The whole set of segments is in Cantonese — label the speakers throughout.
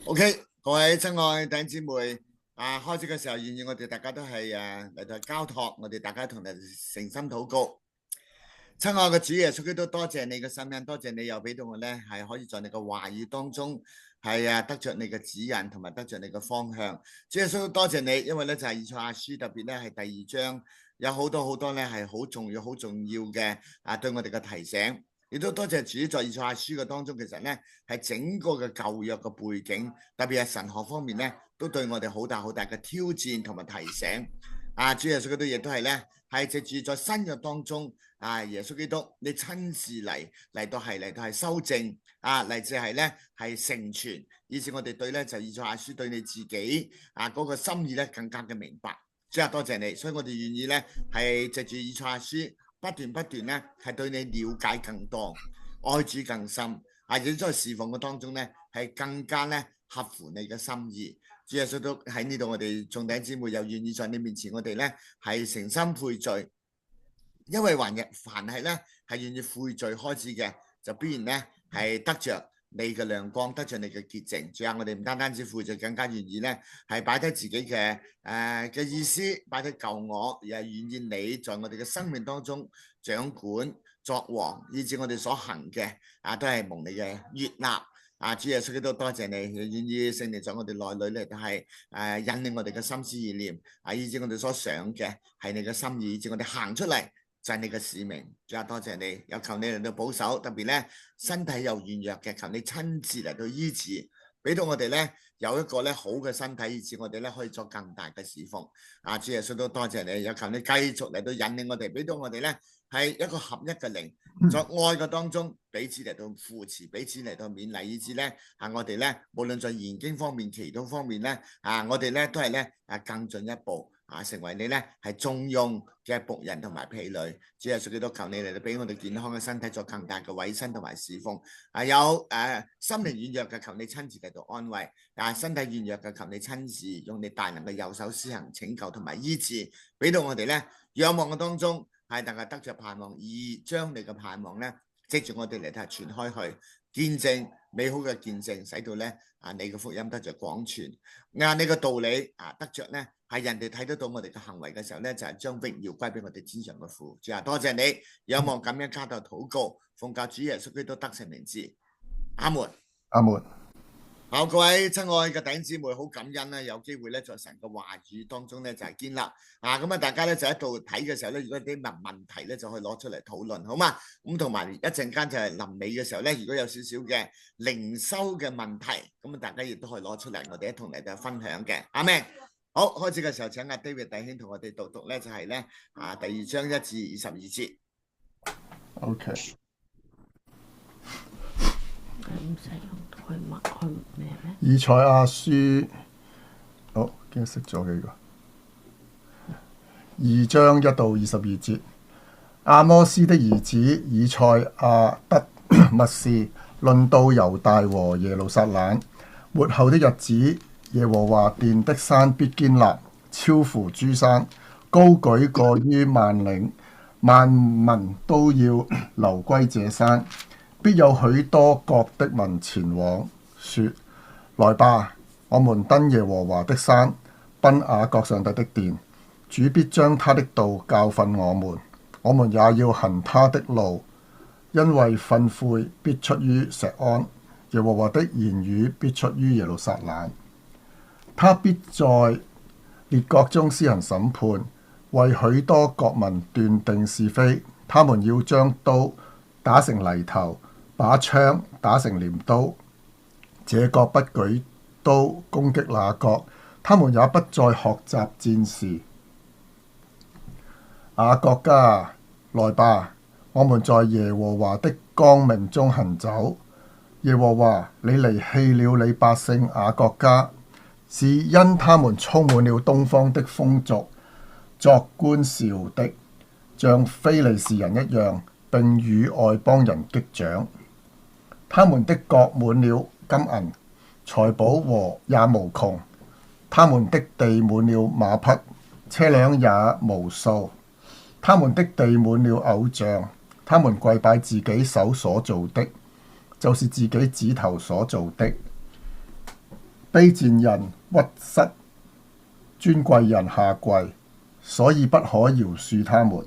Speaker 1: OK，各位親愛弟兄姊妹，開始嘅時候，願意我哋大家都係嚟到交託，我哋大家同嚟誠心禱告。親愛嘅主耶穌基督，多謝你嘅心恩，多謝你又俾到我咧，係可以在你嘅話語當中係得着你嘅指引，同埋得着你嘅方向。主耶穌多謝你，因為咧就係以賽亞書特別咧係第2章，有好多咧係好重要嘅對我哋嘅提醒。亦都多謝主在以賽亞書嘅當中，其實咧係整個嘅舊約嘅背景，特別係神學方面咧，都對我哋好大嘅挑戰同埋提醒。主耶穌基督亦都係咧，係藉住在新約當中，耶穌基督你親自嚟到係修正，嚟自係咧係成全，以致我哋對咧就以賽亞書對你自己嗰個心意咧更加嘅明白。主啊，多謝你，所以我哋願意咧係藉住以賽亞書。不斷咧，係對你了解更多，愛主更深，亦都在侍奉嘅當中咧，係更加咧合乎你嘅心意。主耶穌都喺呢度，我哋眾弟兄姊妹又願意在你面前，我哋咧係誠心悔罪，因為凡係咧係願意悔罪開始嘅，就必然咧係得着你嘅亮光，得着你嘅潔淨。主啊，我哋唔單止悔罪，更加願意咧係擺低自己嘅意思，擺低舊我，而係願意你在我哋嘅生命當中掌管作王，以致我哋所行嘅都係蒙你嘅悅納。主耶穌基督多謝你，願意聖靈在我哋內裏咧，都係引領我哋嘅心思意念，以致我哋所想嘅係你嘅心意，以致我哋行出嚟就係你嘅使命。主啊，多謝你，有求你嚟到保守，特別咧身體又軟弱嘅，求你親自嚟到醫治，俾到我哋咧有一個咧好嘅身體，以致我哋咧可以做更大嘅侍奉。主耶穌都多謝你，有求你繼續嚟到引領我哋，俾到我哋咧係一個合一嘅靈，在愛嘅當中彼此嚟到扶持，彼此嚟到勉勵，以致咧我哋咧無論在研經方面、祈禱方面咧我哋咧都係咧更進一步。成為你咧係重用嘅僕人同埋婢女。主耶穌基督求你嚟到俾我哋健康嘅身體做更大嘅委身同埋侍奉。有心靈軟弱嘅，求你親自嚟到安慰；身體軟弱嘅，求你親自用你大能嘅右手施行拯救同埋醫治，俾到我哋咧仰望嘅當中係大家得着盼望，而將你嘅盼望咧藉住我哋嚟睇傳開去，見證美好嘅見證，使到咧你嘅福音得着廣傳，你嘅道理得着咧係人哋睇得到我哋嘅行為嘅時候咧，就係將榮耀歸俾我哋天上嘅父。主啊，多謝你，仰望咁樣加頭禱告，奉教主耶穌基督得勝名字，阿門，
Speaker 2: 阿門。
Speaker 1: 好，各位親愛嘅弟兄姊妹，好感恩咧，有機會咧在神嘅話語當中咧就係建立咁大家咧就喺度睇嘅時候咧，如果有啲問題咧就可以攞出嚟討論，好嘛？咁同埋一陣間就係臨尾嘅時候咧，如果有少少嘅靈修嘅問題，咁大家亦都可以攞出嚟，我哋一同嚟到分享嘅。阿們，好，開始嘅時候，請阿 David 弟兄同我哋讀咧就係咧第2章1至22節。
Speaker 2: OK。以賽亞書，驚熄咗嘅呢個。2章1到22節，阿摩斯的兒子以賽亞得默示，論到猶大和耶路撒冷末後的日子，耶和華殿的山必堅立，超乎諸山，高舉過於萬嶺，萬民都要流歸這山。必有許多國的民前往，說：來吧，我們登耶和華的山，奔雅各上帝的殿。主必將他的道教訓我們也要行他的路，因為訓誨必出於錫安，耶和華的言語必出於耶路撒冷。他必在列國中施行審判，為許多國民斷定是非。他們要將刀打成犁頭，把槍打成鐮刀，這國不舉刀攻擊那國，他們也不再學習戰事。雅各家，來吧，我們在耶和華的光明中行走。耶和華，你離棄了你百姓雅各家，是因他們充滿了東方的風俗，作觀兆的，像非利士人一樣，並與外邦人擊掌。他們的國滿了金銀，財寶和也無窮。他們的地滿了馬匹，車輛也無數。他們的地滿了偶像，他們跪拜自己手所做的，就是自己指頭所做的。卑賤人屈膝，尊貴人下跪，所以不可饒恕他們。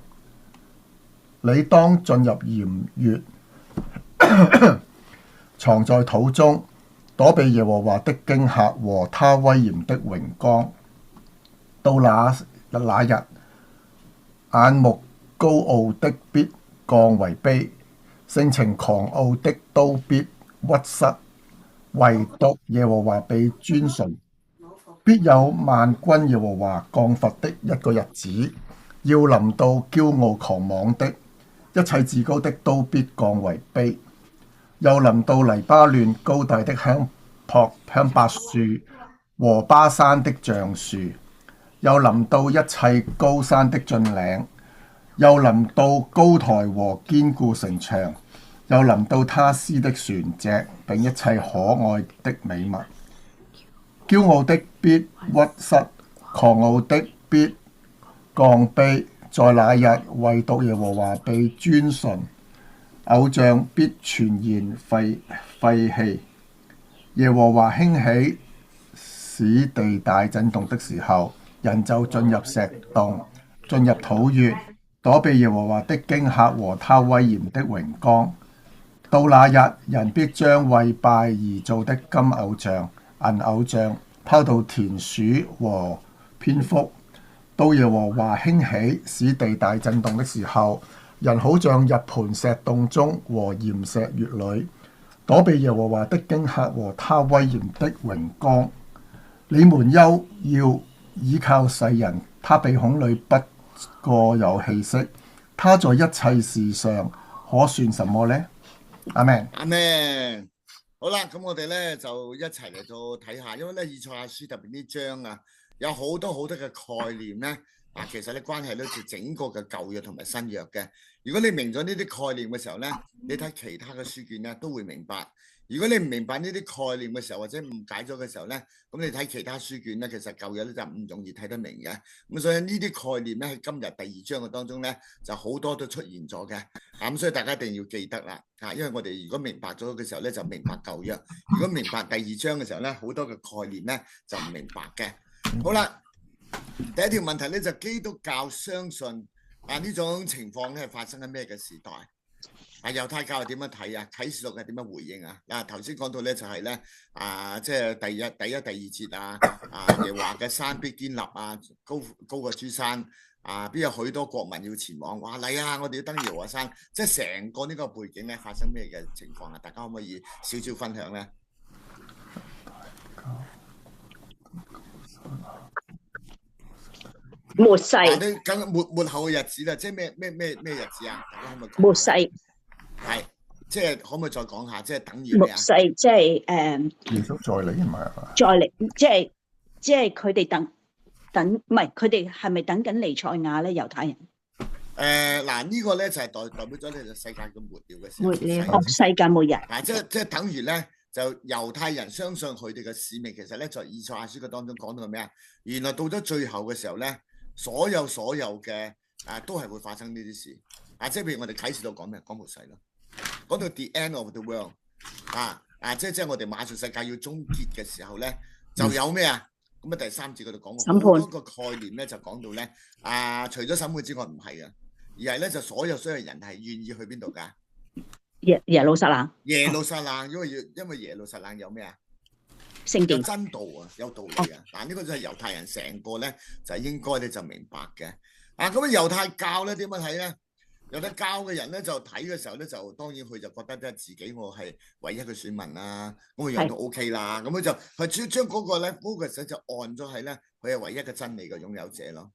Speaker 2: 你當進入鹽穴，藏在土中，躲避耶和華的驚嚇和他威嚴的榮光。到那日，眼目高傲的必降為卑，性情狂傲的都必屈膝，唯獨耶和華被尊崇。必有萬軍耶和華降罰的一個日子，要臨到驕傲狂妄的，一切自高的都必降為卑。又臨到黎巴嫩高大的香柏樹和巴山的橡樹，又臨到一切高山的峻嶺，又臨到高台和堅固城牆，又臨到他施的船隻，並一切可愛的美物。驕傲的必屈膝，狂傲的必降卑。在那日，唯獨耶和華被尊崇，偶像必全然廢棄。耶和華興起，使地大震動的時候，人就進入石洞，進入土穴，躲避耶和華的驚嚇和他威嚴的榮光。到那日，人必將為拜而造的金偶像、銀偶像拋到田鼠和蝙蝠。到耶和華興起，使地大震動的時候，人好像入盤石洞中和鹽石穴裏，躲避耶和華的驚嚇和他威嚴的榮光。你們休要倚靠世人，他鼻孔裏不過有氣息，他在一切事上可算什麼呢？阿們。
Speaker 1: 阿們。好啦，咁我哋咧就一齊嚟到睇下，因為咧以賽亞書特別呢章啊，有好多好多嘅概念咧，其實咧關係到整個嘅舊約同埋新約嘅。如果你明咗呢啲概念嘅時候咧，你睇其他嘅書卷咧都會明白。如果你唔明白呢啲概念嘅時候，或者誤解咗嘅時候咧，咁你睇其他書卷咧，其實舊約咧就唔容易睇得明嘅。咁所以呢啲概念咧喺今日第2章嘅當中咧，就好多都出現咗嘅。咁所以大家一定要記得啦，因為我哋如果明白咗嘅時候咧，就明白舊約；如果明白第2章嘅時候咧，好多嘅概念咧就唔明白嘅。好啦，第一條問題咧就基督教相信呢種情況咧係發生喺咩嘅時代？猶太教係點樣睇啊？啟示錄係點樣回應啊？頭先講到咧就係咧即係第一、第二節耶和華嘅山必堅立高過諸山必有許多國民要前往。哇嚟啊！我哋要登耶和華山，即係成個呢個背景咧發生咩嘅情況啊？大家可唔可以少少分享咧？
Speaker 3: 末世，
Speaker 1: 末後嘅日子啦，即係咩日子啊？大家可唔可以講？
Speaker 3: 末世
Speaker 1: 係，即係可唔可以再講下？即係等於咩啊？
Speaker 3: 末世即係
Speaker 2: 耶穌再嚟唔係嘛？
Speaker 3: 再嚟，即係佢哋等，唔係佢哋係咪等緊彌賽亞咧？猶太人
Speaker 1: 呢個咧就係代表咗呢個世界嘅末了嘅時候。
Speaker 3: 世界末日。
Speaker 1: 即係等於咧，就猶太人相信佢哋嘅使命，其實咧在以賽亞書嘅當中講到咩啊？原來到咗最後嘅時候咧，所有嘅都係會發生呢啲事即係譬如我哋啟示錄講咩？講末世咯，講到 the end of the world 即係我哋馬上世界要終結嘅時候咧，就有咩啊？咁第3節嗰度講好多個概念咧，就講到咧除咗審判之外唔係嘅，而係咧就所有人係願意去邊度㗎？
Speaker 3: 耶路撒冷，
Speaker 1: 因為耶路撒冷有咩啊？
Speaker 3: 聖殿，
Speaker 1: 有真道有道理呢個就係猶太人成個咧就應該咧就明白嘅。咁猶太教咧點樣睇咧？猶太教嘅人咧就睇嘅時候咧，就當然佢就覺得自己我係唯一嘅選民啦，咁佢樣都 OK 啦，咁佢就係將嗰個咧 focus 就按咗喺咧佢係唯一嘅真理嘅擁有者咯。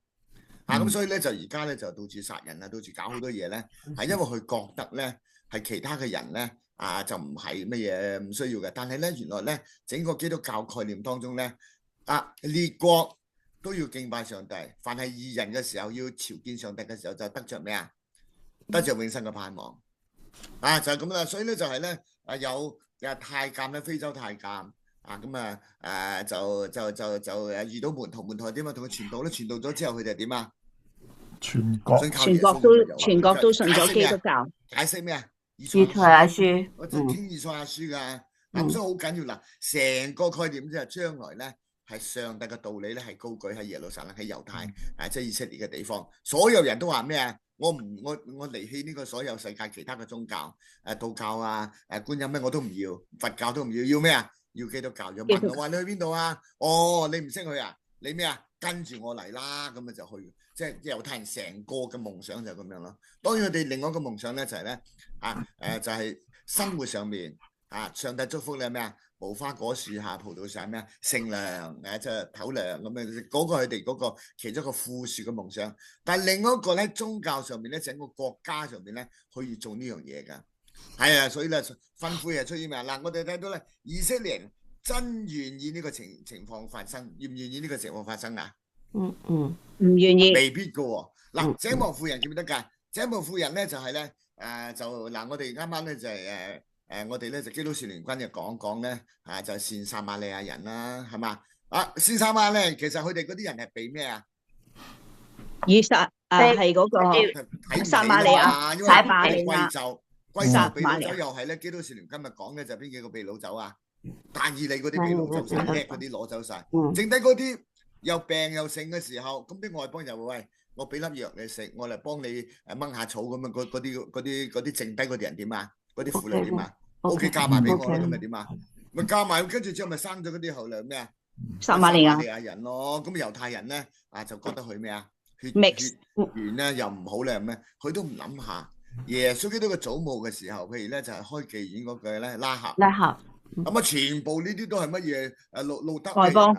Speaker 1: 咁所以咧就而家咧就到處殺人到處搞好多嘢咧，係因為佢覺得咧係其他嘅人咧就唔係乜嘢唔需要嘅，但係咧原來咧整個基督教概念當中咧列國都要敬拜上帝，凡係義人嘅時候要朝見上帝嘅時候就得着咩啊？得着永生嘅盼望就係咁啦。所以咧就係咧有太監咧，非洲太監就遇到門徒係點啊？同佢傳道咧，傳道咗之後佢哋係點啊？全國
Speaker 3: 都信咗基督教。
Speaker 1: 解釋咩啊？以賽亞書，我就傾以賽亞書噶。咁所以好緊要啦。成個概念即係將來咧係上帝嘅道理咧係高舉喺耶路撒冷喺猶太即係以色列嘅地方，所有人都話咩啊？我離棄呢個所有世界其他嘅宗教，道教啊，觀音咩我都唔要，佛教都唔要，要咩啊？要基督教。就問我話你去邊度啊？哦，你唔識去啊？你咩啊？跟住我嚟啦，咁啊就去，即係猶太人成個嘅夢想就係咁樣咯。當然佢哋另外一個夢想咧就係咧就係生活上面上帝祝福你係咩啊？無花果樹下、葡萄樹咩啊？乘涼即係唞涼咁樣，嗰個佢哋嗰個其中一個富庶嘅夢想。但係另一個咧宗教上面咧，整個國家上面咧可以做呢樣嘢㗎。係啊，所以咧吩咐係出於咩啊？嗱，我哋睇到咧以色列人真願意呢個情況發生，願唔願意呢個情況發生啊？
Speaker 3: 唔願意，
Speaker 1: 未必㗎喎。嗱，井旁婦人記唔記得㗎？井旁婦人咧就係咧就嗱，我哋啱啱咧就係我哋咧就基督少年軍就講咧就係善撒瑪利亞人啦，係嘛？善撒瑪咧，其實佢哋嗰啲人係被咩啊？
Speaker 3: 以撒係嗰個撒瑪利亞，
Speaker 1: 撒瑪利亞貴胄被擄走又係咧，基督少年今日講嘅就邊幾個被擄走啊？但以理嗰啲被擄走晒，叻嗰啲攞走晒，剩低嗰啲又病又剩嘅時候，咁啲外邦就會喂，我俾粒藥你食，我嚟幫你掹下草咁樣，嗰啲剩低嗰啲人點啊？嗰啲婦女點啊？O.K. 嫁埋俾我啦，咁咪點啊？咪嫁埋，跟住之後咪生咗嗰啲後嚟咩啊？
Speaker 3: 撒瑪利亞
Speaker 1: 人咯，咁猶太人咧就覺得佢咩啊？血緣咧又唔好咧咩？佢都唔諗下耶穌基督嘅祖母嘅時候，譬如咧就係開妓院嗰句咧拉合，咁啊全部呢啲都係乜嘢？路德
Speaker 3: 外邦，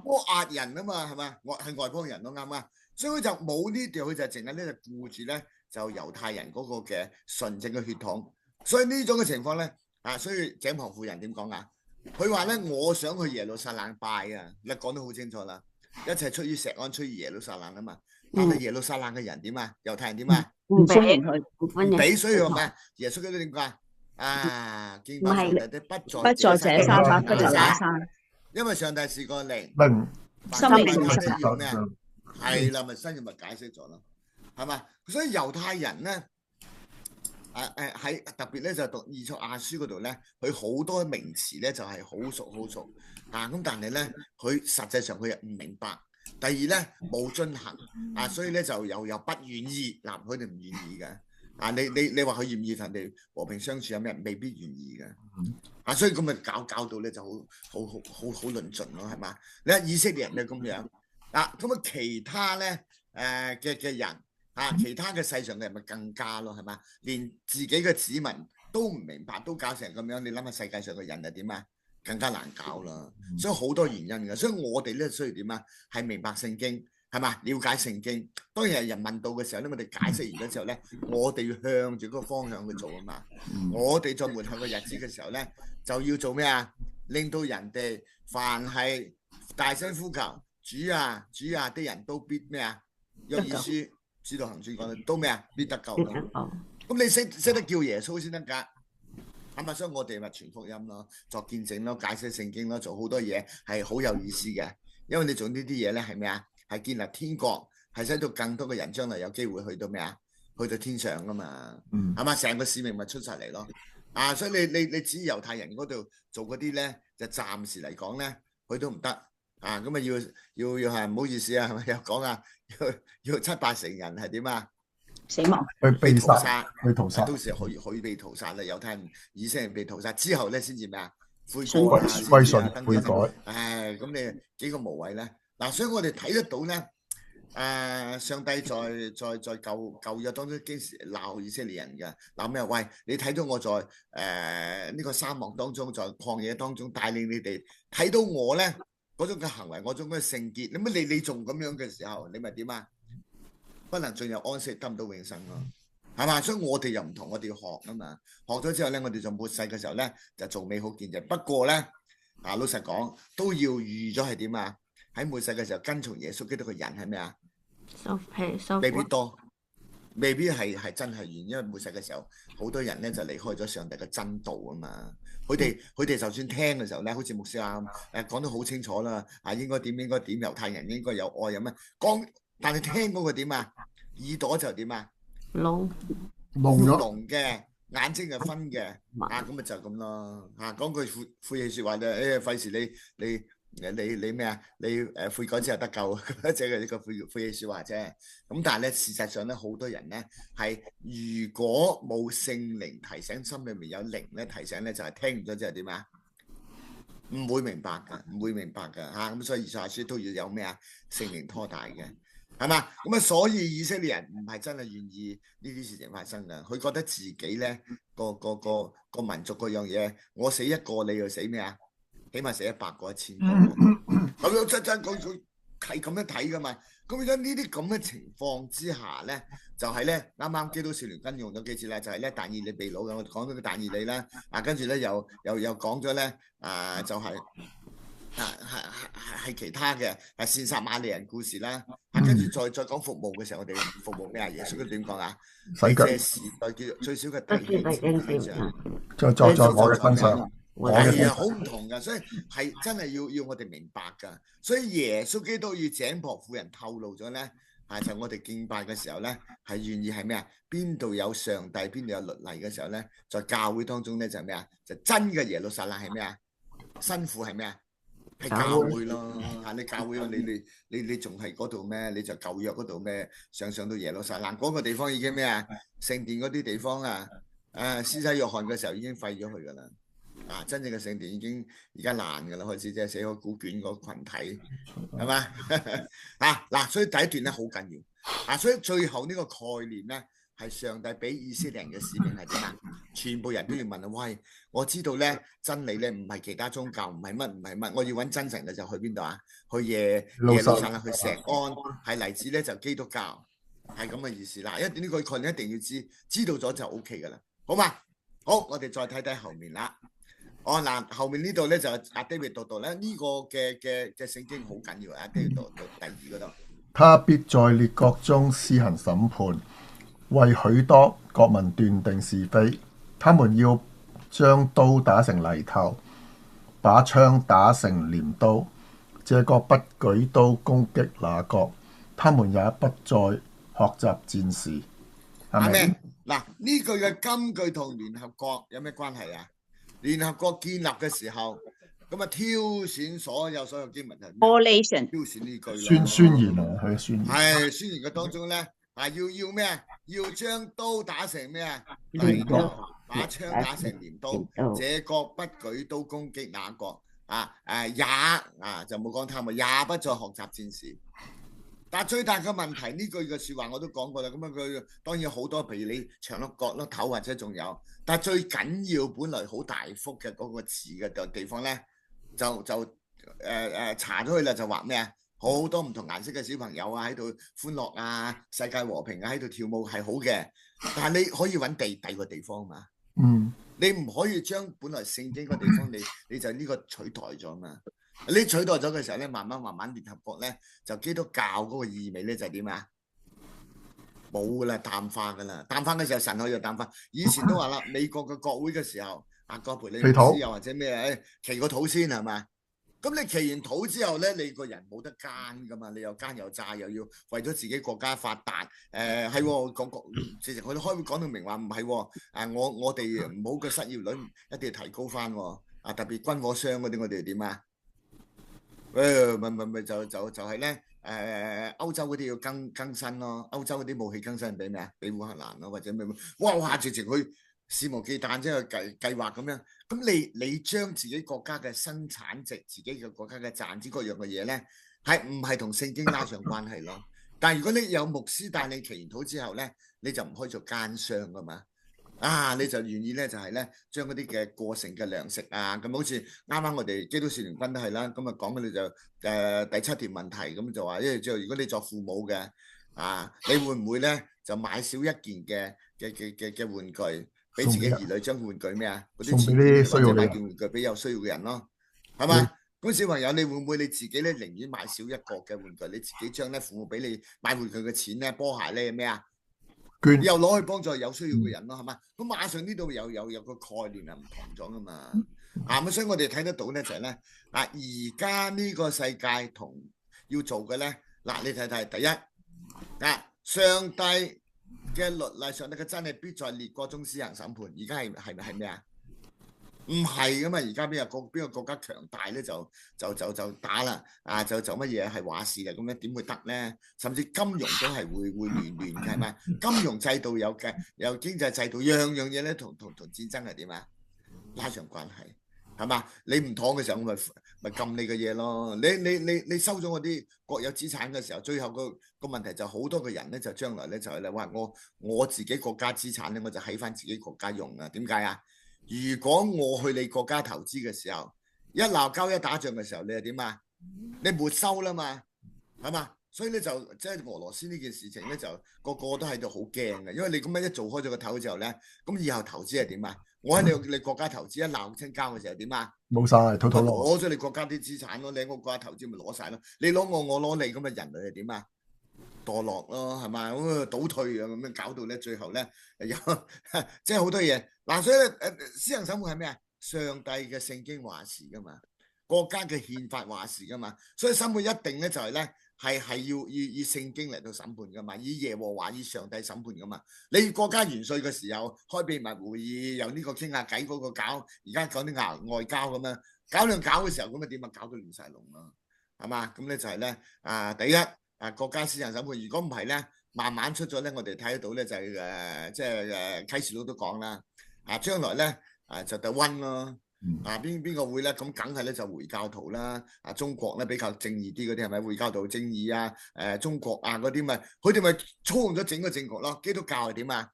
Speaker 1: 摩押人啊嘛，係嘛？係外邦人都啱啊，所以佢就冇呢條，佢就淨係咧就顧住咧就猶太人嗰個嘅純正嘅血統。所以呢種嘅情況咧所以井旁婦人點講啊？佢話咧我想去耶路撒冷拜啊，你講得好清楚啦，一切出於錫安，出於耶路撒冷啊嘛。但係耶路撒冷嘅人點啊？猶太人點啊？
Speaker 3: 唔歡迎佢，唔歡迎。
Speaker 1: 俾所以話咩？耶穌基督點講敬拜上帝的不在這
Speaker 3: 山上，不在那山。
Speaker 1: 因為上帝是個靈，
Speaker 3: 心靈
Speaker 1: 要咩啊？係啦，咪新約咪解釋咗咯，係嘛？所以猶太人咧，喺特別咧就讀以賽亞書嗰度咧，佢好多名詞咧就係好熟咁但係咧佢實際上佢又唔明白。第二咧冇遵行所以咧就又不願意，佢哋唔願意嘅你話佢願意同人哋和平相處有咩？未必願意嘅所以咁咪搞到咧就好論盡咯，係嘛？你睇以色列人就咁樣咁其他咧嘅人其他嘅世上嘅人咪更加咯，係嘛？連自己嘅子民都唔明白，都搞成咁樣，你諗下世界上嘅人係點啊？更加難搞啦，所以好多原因嘅，所以我哋咧需要點啊？係明白聖經，係嘛？了解聖經。當然係人問到嘅時候咧，我哋解釋完咗之後咧，我哋要向住嗰個方向去做啊嘛。我哋在末後嘅日子嘅時候咧，就要做咩啊？令到人哋凡係大聲呼求主啊主啊啲人都必咩啊？約珥書使徒行傳講嘅都咩啊？必得救咯。咁你識得叫耶穌先得㗎。所以我哋咪傳福音咯，作見證咯，解釋聖經咯，做好多嘢係好有意思嘅。因為你做呢啲嘢咧係咩啊？係建立天國，係使到更多嘅人將來有機會去到咩啊？去到天上噶嘛，係嘛？成個使命咪出晒嚟咯。所以你指猶太人嗰度做嗰啲咧，就暫時嚟講咧，佢都唔得咁啊要係唔好意思啊，係咪又講要7-8成人係點啊？
Speaker 3: 死亡，
Speaker 2: 去被殺，
Speaker 1: 到時可以被屠殺啦。猶太人、以色列人被屠殺之後咧，先至咩啊？悔改、
Speaker 2: 歸信、悔改。
Speaker 1: 咁你幾個無謂咧？所以我哋睇得到咧，上帝在舊約當中幾時鬧以色列人嘅？鬧咩？喂，你睇到我在呢個沙漠當中，在曠野當中帶領你哋，睇到我咧嗰種嘅行為，嗰種嘅聖潔，你仲咁樣嘅時候，你咪點啊？不能進入安息，得唔到永生咯，係嘛？所以我哋又唔同，我哋要學啊嘛。學咗之後咧，我哋就末世嘅時候咧，就做美好見證。不過咧，老實講都要預咗係點啊？喺末世嘅時候跟從耶穌基督嘅人係咩啊？未必多，未必係真係願，因為末世嘅時候好多人咧就離開咗上帝嘅真道啊嘛。佢哋就算聽嘅時候咧，好似牧師講得好清楚啦，應該點，猶太人應該有愛有咩講。但係聽嗰個點啊？耳朵就點啊？聾嘅，眼睛係分嘅，咁咪就咁咯，講句晦氣説話咧，費事你咩啊？你悔改之後得救，即係呢個晦氣説話啫。咁但係咧，事實上咧，好多人咧係如果冇聖靈提醒，心裏面有靈咧提醒咧，就係聽唔咗之後點啊？唔會明白㗎，唔會明白㗎嚇。咁所以以賽亞書都要有咩啊？聖靈拖大嘅，係嘛？咁啊，所以以色列人唔係真係願意呢啲事情發生㗎。佢覺得自己咧個民族嗰樣嘢，我死一個你又死咩啊？起碼死100個1000個，咁樣真佢係咁樣睇㗎嘛。咁樣呢啲咁嘅情況之下咧，就係咧啱啱基督少年軍用咗幾次啦，就係咧但以理被擄嘅，我講咗個但以理啦，跟住咧又講咗咧就係係其他嘅善撒瑪利人故事啦，跟住再講服務嘅時候，我哋服務咩啊？耶穌佢點講啊？
Speaker 2: 洗腳，
Speaker 1: 時代叫做最少嘅弟兄姊妹，
Speaker 2: 再作我嘅分享。
Speaker 1: 係啊，好唔同噶，所以係真係要我哋明白噶。所以耶穌基督與井旁婦人透露咗咧，就我哋敬拜嘅時候咧，係願意係咩啊？邊度有上帝，邊度有律例嘅時候咧，在教會當中咧就係咩啊？就真嘅耶路撒冷係咩啊？辛苦係咩啊？係教會咯，你教會你仲係嗰度咩？你就舊約嗰度咩？上到耶路撒冷嗰個地方已經咩啊？聖殿嗰啲地方施洗約翰嘅時候已經廢咗佢噶啦。真正嘅聖殿已經而家爛㗎啦，開始即係寫個古卷個群體係嘛？所以第一段咧好緊要所以最後呢個概念咧係上帝俾以色列人嘅使命係點啊？全部人都要問喂，我知道咧真理咧唔係其他宗教，唔係乜，我要揾真神嘅就去邊度啊？去耶路撒冷，去錫安，係嚟自咧就基督教，係咁嘅意思啦。因為呢個概念一定要知道咗就 OK 㗎啦，好嘛？好，我哋再睇睇後面啦。後面呢度咧就阿 David 讀咧呢個嘅聖經好緊要，阿 David 讀第2嗰度。
Speaker 2: 他必在列國中施行審判，為許多國民斷定是非。他們要將刀打成犁頭，把槍打成鐮刀。這國不舉刀攻擊那國，他們也不再學習戰事。係咪？
Speaker 1: 嗱，呢句嘅金句同聯合國有咩關係啊？聯合國建立嘅時候，咁挑選所有經文係挑選呢句啦。
Speaker 2: 宣言啊，係宣言。
Speaker 1: 係宣言嘅當中咧，要咩啊？要將刀打成咩啊？犁頭，把槍打成鐮刀。這國不舉刀攻擊那國，也就冇講他們，也不再學習戰事。但最大嘅問題，呢句嘅説話我都講過啦。咁佢當然好多，譬如你長粒角粒頭或者仲有，但係最緊要本來好大幅嘅嗰個詞嘅地方咧，就查咗去啦，就話咩啊？好多唔同顏色嘅小朋友喺度歡樂世界和平喺度跳舞係好嘅，但係你可以揾第二個地方嘛。你唔可以將本來聖經個地方你就呢個取代咗嘛。你取代咗嘅時候咧，慢慢聯合國咧就基督教嗰個意味咧就係點啊？冇噶啦，淡化噶啦，淡化嘅時候神可以淡化。以前都話啦，美國嘅國會嘅時候，葛培理牧師又或者咩祈個禱先係嘛？咁你祈完禱之後咧，你個人冇得奸噶嘛？你又奸又詐，又要為咗自己國家發達。係講直情佢都開會講到明話唔係我哋唔好嘅失業率一定要提高翻。特別軍火商嗰啲，我哋點啊？咪就係咧，歐洲嗰啲要更新咯，歐洲嗰啲武器更新俾咩啊？俾烏克蘭咯，或者咩？哇！直情佢肆無忌憚即係計劃咁樣。咁你將自己國家嘅生產值、自己嘅國家嘅賺錢各樣嘅嘢咧，係唔係同聖經拉上關係咯？但係如果你有牧師帶你祈完禱之後咧，你就唔可以做奸商噶嘛。你就願意咧，就係咧，將嗰啲嘅過剩嘅糧食咁好似啱啱我哋基督少年軍都係啦，咁講佢哋就第7條問題，咁就話，因為如果你作父母嘅你會唔會咧就買少一件嘅玩具俾自己兒女，將玩具咩啊？嗰啲錢或者買件玩具俾有需要嘅人咯，係嘛？咁小朋友，你會唔會你自己咧寧願買少一個嘅玩具，你自己將咧父母俾你買玩具嘅錢咧，波鞋咧咩啊？又攞去幫助有需要嘅人咯，係嘛？咁馬上呢度有個概念係唔同咗噶嘛？咁所以我哋睇得到咧就係咧，而家呢個世界同要做嘅咧，你睇睇，第一上帝嘅律例，上帝嘅真理必在列國中施行審判。而家係咩啊？唔係噶嘛，而家邊個國家強大咧就打啦，就乜嘢係話事嘅，咁樣點會得咧？甚至金融都係會亂嘅，係咪？金融制度有經濟制度，樣嘢咧同戰爭係點啊？拉上關係係嘛？你唔妥嘅時候，我咪禁你嘅嘢咯。你收咗我啲國有資產嘅時候，最後個問題就好多個人咧，就將來咧就係咧話我自己國家資產咧，我就喺翻自己國家用啊？點解啊？如果我去你國家投資嘅時候，一鬧交一打仗嘅時候，你係點啊？你沒收啦嘛，係嘛？所以咧就即係俄羅斯呢件事情咧，就個都喺度好驚嘅，因為你咁樣一做開咗個頭之後咧，咁以後投資係點啊？我喺你國家投資一鬧清交嘅時候點啊？
Speaker 2: 冇晒，偷攞
Speaker 1: 攞咗你國家啲資產咯，你喺我國家投資咪攞晒咯？你攞我攞你，咁嘅人類係點啊？墮落咯，係咪？咁倒退啊，咁樣搞到咧，最後咧有即係好多嘢嗱。所以咧，施行審判係咩啊？上帝嘅聖經話事噶嘛，國家嘅憲法話事噶嘛。所以審判一定咧就係咧係要以聖經嚟到審判噶嘛，以耶和華以上帝審判噶嘛。你國家元帥嘅時候開秘密會議，由呢個傾下偈，嗰個搞，而家講啲外交咁樣搞兩搞嘅時候，咁啊點啊？搞到亂晒龍咯，係嘛？咁咧就係咧第一。國家施行審判，如果唔係咧，慢慢出咗咧，我哋睇得到咧就係即係啟示錄都講啦。將來咧就The One咯。邊個會咧？咁梗係咧就回教徒啦。中國咧比較正義啲嗰啲係咪？回教徒正義中國嗰啲咪，佢哋咪操控咗整個政局咯。基督教係點啊？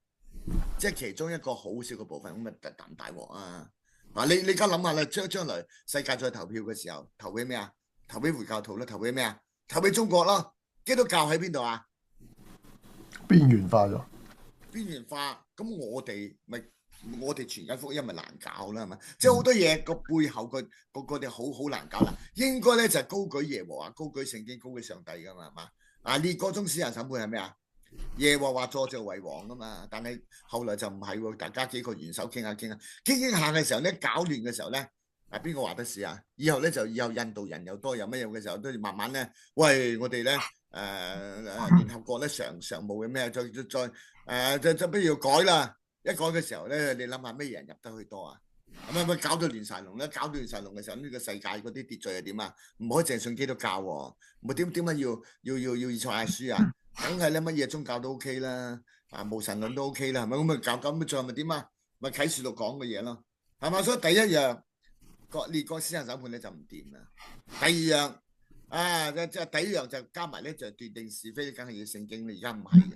Speaker 1: 即係其中一個好少嘅部分，咁咪大鑊啊！你而家諗下啦，將來世界再投票嘅時候，投俾咩啊？投俾回教徒啦，投俾咩啊？投俾中國咯。基督教喺邊度啊？
Speaker 2: 邊緣化咗。
Speaker 1: 邊緣化，咁我哋傳緊福音咪難搞啦，係咪？即係好多嘢個背後個哋好難搞啦。應該咧就係高舉耶和華，高舉聖經，高舉上帝噶嘛，係嘛？列國中施行審判係咩啊？耶和華坐著為王噶嘛。但係後來就唔係喎，大家幾個元首傾下嘅時候咧，搞亂嘅時候咧。邊個話得事啊？以後印度人又多又乜嘢嘅時候，都要慢慢咧，喂，我哋咧聯合國咧常務嘅咩，再不如要改啦。一改嘅時候咧，你諗下咩人入得去多啊？咪搞到亂晒龍咧，搞到亂晒龍嘅時候，呢個世界嗰啲秩序係點啊？唔可以淨信基督教喎，咪點解要以賽亞書啊？梗係咧，乜嘢宗教都 OK 啦，無神論都 OK 啦，係咪？咁咪搞咁最後咪點啊？咪啟示錄講嘅嘢咯，係嘛？所以第一樣。列國施行審判咧就唔掂啦。第二樣即係第一樣就加埋咧就斷定是非，梗係要聖經咧。而家唔係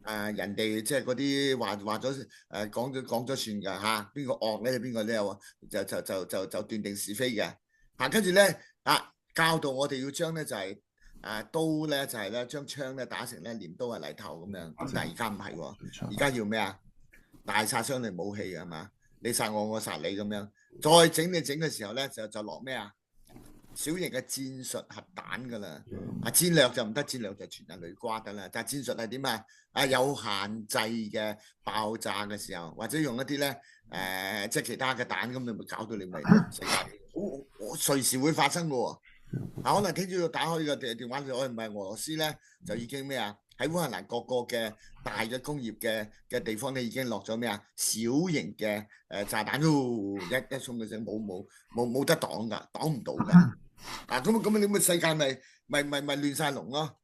Speaker 1: 嘅，人哋即係嗰啲話咗講咗算㗎嚇。邊個惡咧？邊個咧？就斷定是非嘅。跟住咧教導我哋要將咧就係刀咧就係咧將槍咧打成咧鐮刀係犁頭咁樣。咁但係而家唔係喎，而家要咩啊？大殺傷力武器係嘛？你殺我，我殺你咁樣。再整嘅時候咧，就落咩啊？小型嘅戰術核彈噶啦。戰略就唔得，戰略就全人類瓜得啦。但係戰術係點啊？有限制嘅爆炸嘅時候，或者用一啲咧即係其他嘅彈，咁你咪搞到你咪世界隨時會發生嘅喎。可能聽朝要打開個電話，我唔係俄羅斯咧，就已經咩啊？喺烏克蘭各個嘅大嘅工業嘅地方咧，已經落咗咩啊？小型嘅炸彈，一衝嘅聲，冇得擋㗎，擋唔到㗎。咁你咪世界咪亂晒龍咯，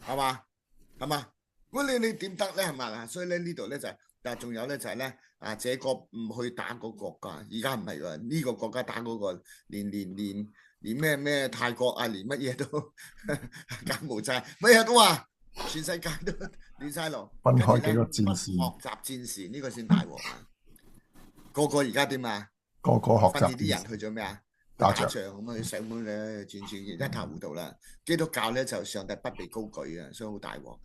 Speaker 1: 係嘛？咁你點得咧？係嘛？所以咧呢度咧就係，但係仲有咧就係咧這個唔去打嗰個國家，而家唔係喎，呢個國家打嗰個，連咩泰國連乜嘢都柬埔寨乜嘢都話。全世界都亂晒龍，
Speaker 2: 分開幾個戰線，
Speaker 1: 學習戰線呢個先大鑊啊！個而家點啊？
Speaker 2: 個學習
Speaker 1: 啲人去咗咩啊？
Speaker 2: 打仗
Speaker 1: 咁去上門咧，轉一塌糊塗啦！基督教咧就上帝不被高舉啊，所以好大鑊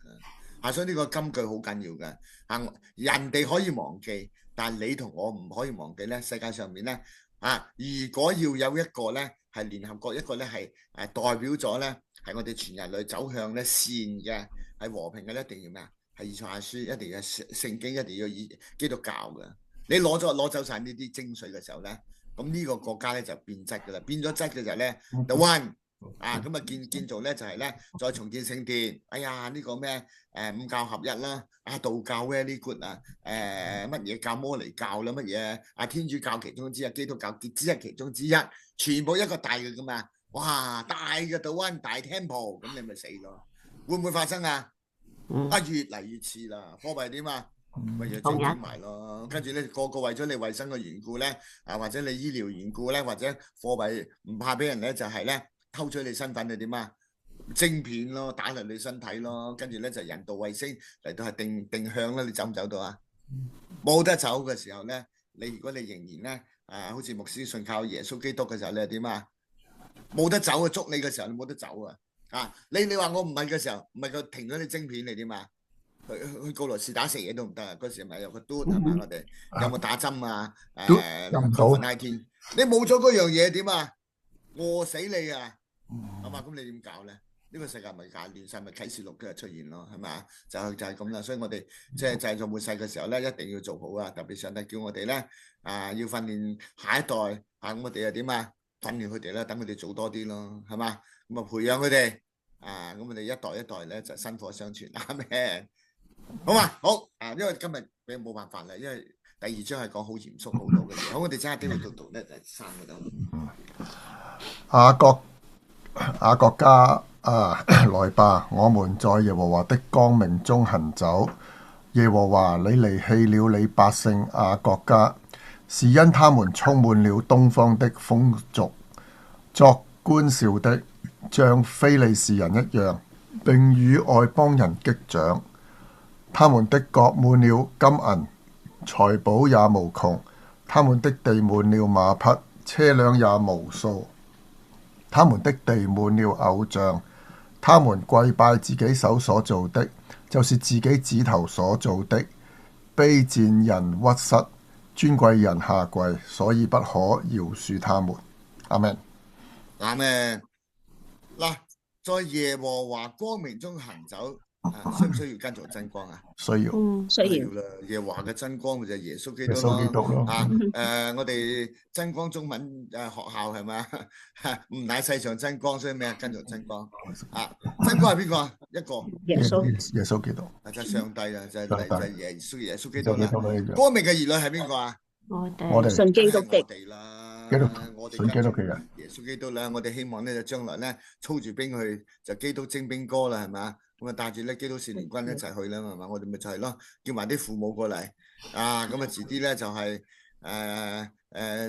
Speaker 1: 噶。所以呢個金句好緊要噶。人哋可以忘記，但係你同我唔可以忘記咧。世界上面咧如果要有一個咧係聯合國，一個咧係代表咗咧。係我哋全人類走向咧善嘅，係和平嘅咧，一定要咩啊？係以賽亞書，一定要聖經，一定要以基督教嘅。你攞走晒呢啲精髓嘅時候咧，咁呢個國家咧就變質噶啦，變咗質嘅就係咧 The One 咁啊建造咧就係咧再重建聖殿。哎呀呢個咩五教合一啦，道教 very good 啊，乜嘢教摩尼教啦，乜嘢天主教其中之一，基督教只係其中之一，全部一個大嘅噶嘛。哇，大嘅道灣大 temple， 咁你咪死咯。會唔會發生啊？越嚟越似啦。貨幣點啊？咪要精簡埋咯，跟住咧個個為咗你衞生嘅緣故咧，或者你醫療緣故咧，或者貨幣唔怕俾人咧，就係咧偷取你身份係點啊？晶片咯，打落你身體咯，跟住咧就人道衛星嚟到係定向啦，你走唔走到啊？冇得走嘅時候咧，如果你仍然咧好似牧師信靠耶穌基督嘅時候，你係點啊？冇得走啊！捉你嘅時候你冇得走啊！你話我唔係嘅時候，唔係佢停咗你晶片你點啊？去告羅士打食嘢都唔得啊！嗰時咪有個嘟係咪？我哋有冇打針啊？COVID-19，你冇咗嗰樣嘢點啊？餓死你啊！係嘛？咁你點搞咧？呢個世界咪亂晒，咪啟示錄都係出現咯，係咪？就係咁啦。所以我哋即係製造末世嘅時候咧，一定要做好啊！特別上帝叫我哋咧要訓練下一代咁我哋又點啊？訓練佢哋啦，等佢哋做多啲咯，係嘛？咁啊培養佢哋咁我哋一代一代咧就薪火相傳啱咩？好嘛，好因為今日你冇辦法啦，因為第二章係講好嚴肅好多嘅嘢。好，我哋揸啲嚟讀咧，第三個都
Speaker 2: 雅各家來吧，我們在耶和華的光明中行走。耶和華，你離棄了你百姓雅各家，是因他們充滿了東方的風俗，作觀兆的，像非利士人一樣，並與外邦人擊掌。他們的國滿了金銀，財寶也無窮，他們的地滿了馬匹，車輛也無數。他們的地滿了偶像，他們跪拜自己手所做的，就是自己指頭所做的。卑賤人屈膝，尊貴人下跪，所以不可饒恕他們。阿們。
Speaker 1: 阿們。嗱，在耶和華光明中行走。需唔需要跟從真光啊？
Speaker 2: 需要，
Speaker 3: 需要
Speaker 1: 啦。耶和華嘅真光咪就係耶穌基督
Speaker 2: 咯。
Speaker 1: 我哋真光中文學校係咪？唔乃世上真光，所以咩跟從真光真光係邊個啊？一個
Speaker 3: 耶穌
Speaker 2: 基督，
Speaker 1: 就係上帝啦，就係耶穌基督啦。光明嘅兒女係邊個啊？
Speaker 3: 我哋信基督的，
Speaker 1: 我哋信基督嘅人，耶穌基督啦。我哋希望咧就將來咧操住兵去就基督精兵歌啦，係咪？咁啊帶住咧基督少年軍一齊去啦，係嘛？我哋咪就係咯，叫埋啲父母過嚟咁啊遲啲咧就係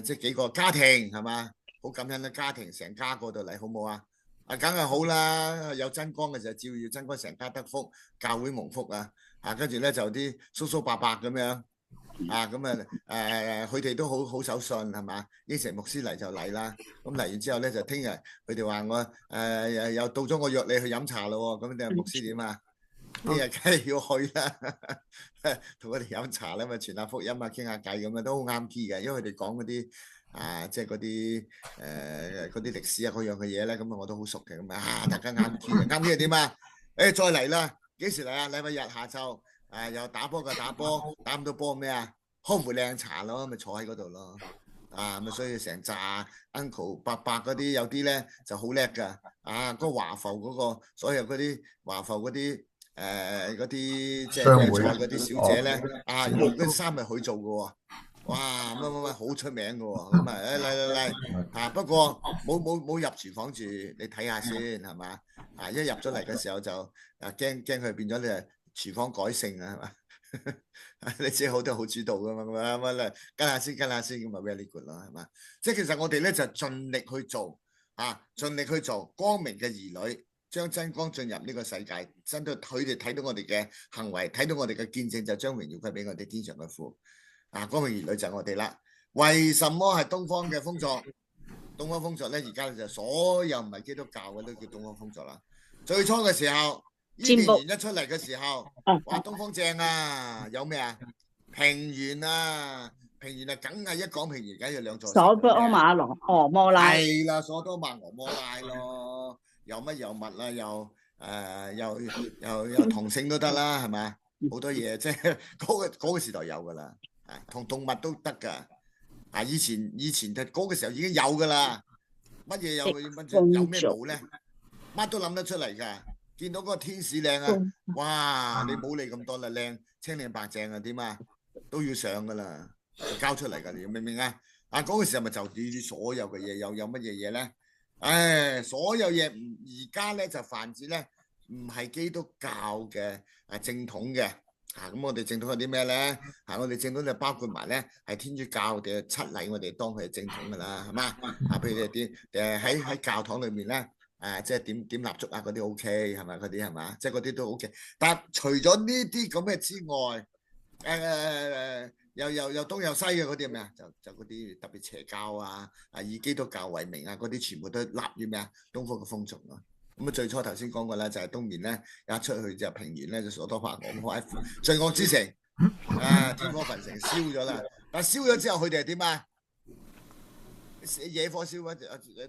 Speaker 1: 即係幾個家庭係嘛？好感恩啦，家庭成家過到嚟好冇啊？梗係好啦，有真光嘅時候照耀真光，成家得福，教會蒙福跟住咧就啲叔叔伯伯咁樣佢哋都好守信係嘛？應承牧師嚟就嚟啦。咁嚟完之後咧，就聽日佢哋話我又到咗我約你去飲茶咯。咁你牧師點啊？聽日梗係要去啦，同佢哋飲茶啦，咪傳下福音傾下偈咁都好啱 key 嘅。因為佢哋講嗰啲即係嗰啲歷史嗰樣嘅嘢咧，咁我都好熟嘅。咁大家啱 key 啱 key 係點啊？再嚟啦，幾時嚟啊？禮拜日下晝。又打波嘅打波，打唔到波咩啊？開壺靚茶咯，咪坐喺嗰度咯。咪所以成扎 uncle 伯伯嗰啲有啲咧就好叻噶。嗰個華埠嗰個所有嗰啲華埠嗰啲嗰啲即係咩菜嗰啲小姐咧嗰啲衫係佢做嘅喎。哇乜好出名嘅喎。咁嚟不過冇入廚房住，你睇下先係嘛？一入咗嚟嘅時候就驚佢變咗你廚房改性啊，係嘛？你知好多好主導噶嘛，咁跟下先咁啊 very good 咯，係嘛？即係其實我哋咧就盡力去做盡力去做光明嘅兒女，將真光進入呢個世界，真到佢哋睇到我哋嘅行為，睇到我哋嘅見證，就將榮耀歸俾我哋天上嘅父。光明兒女就係我哋啦。為什麼係東方嘅風俗？東方風俗咧，而家就所有唔係基督教嘅都叫東方風俗啦。最初嘅時候。伊甸園一出嚟嘅時候，話東方正啊，有咩啊？平原啊，梗係一講平原，梗係兩座。
Speaker 3: 所多瑪俄摩拉。
Speaker 1: 係啦，所多瑪俄摩拉咯，有乜有物啦，又同性都得啦，係咪？好多嘢，即係嗰個時代有噶啦，同動物都得噶。以前嗰個時候已經有噶啦。乜嘢有咩冇咧？乜都諗得出嚟㗎。見到嗰個天使靚啊，哇！你冇理咁多啦，靚青靚白淨啊，點啊都要上㗎啦，交出嚟㗎，你明唔明啊？嗰個時候咪就住所有嘅嘢，有乜嘢嘢咧？所有嘢而家咧就泛指咧，唔係基督教嘅正統嘅。咁我哋正統有啲咩咧？我哋正統就包括埋咧係天主教嘅七禮，我哋當佢係正統㗎啦，係嘛？譬如啲喺教堂裏面咧。即係點蠟燭啊嗰啲 OK 係咪？嗰啲係嘛？即係嗰啲都 OK。但係除咗呢啲咁嘅之外，又東又西嘅嗰啲係咩啊？就嗰啲特別邪教啊，以基督教為名啊，嗰啲全部都立於咩啊？東方嘅風俗咯。咁最初頭先講過啦，就係東面咧一出去就平原咧就所多瑪俄罪惡之城，天火焚城燒咗啦。但係燒咗之後佢哋係點啊？野火燒啊！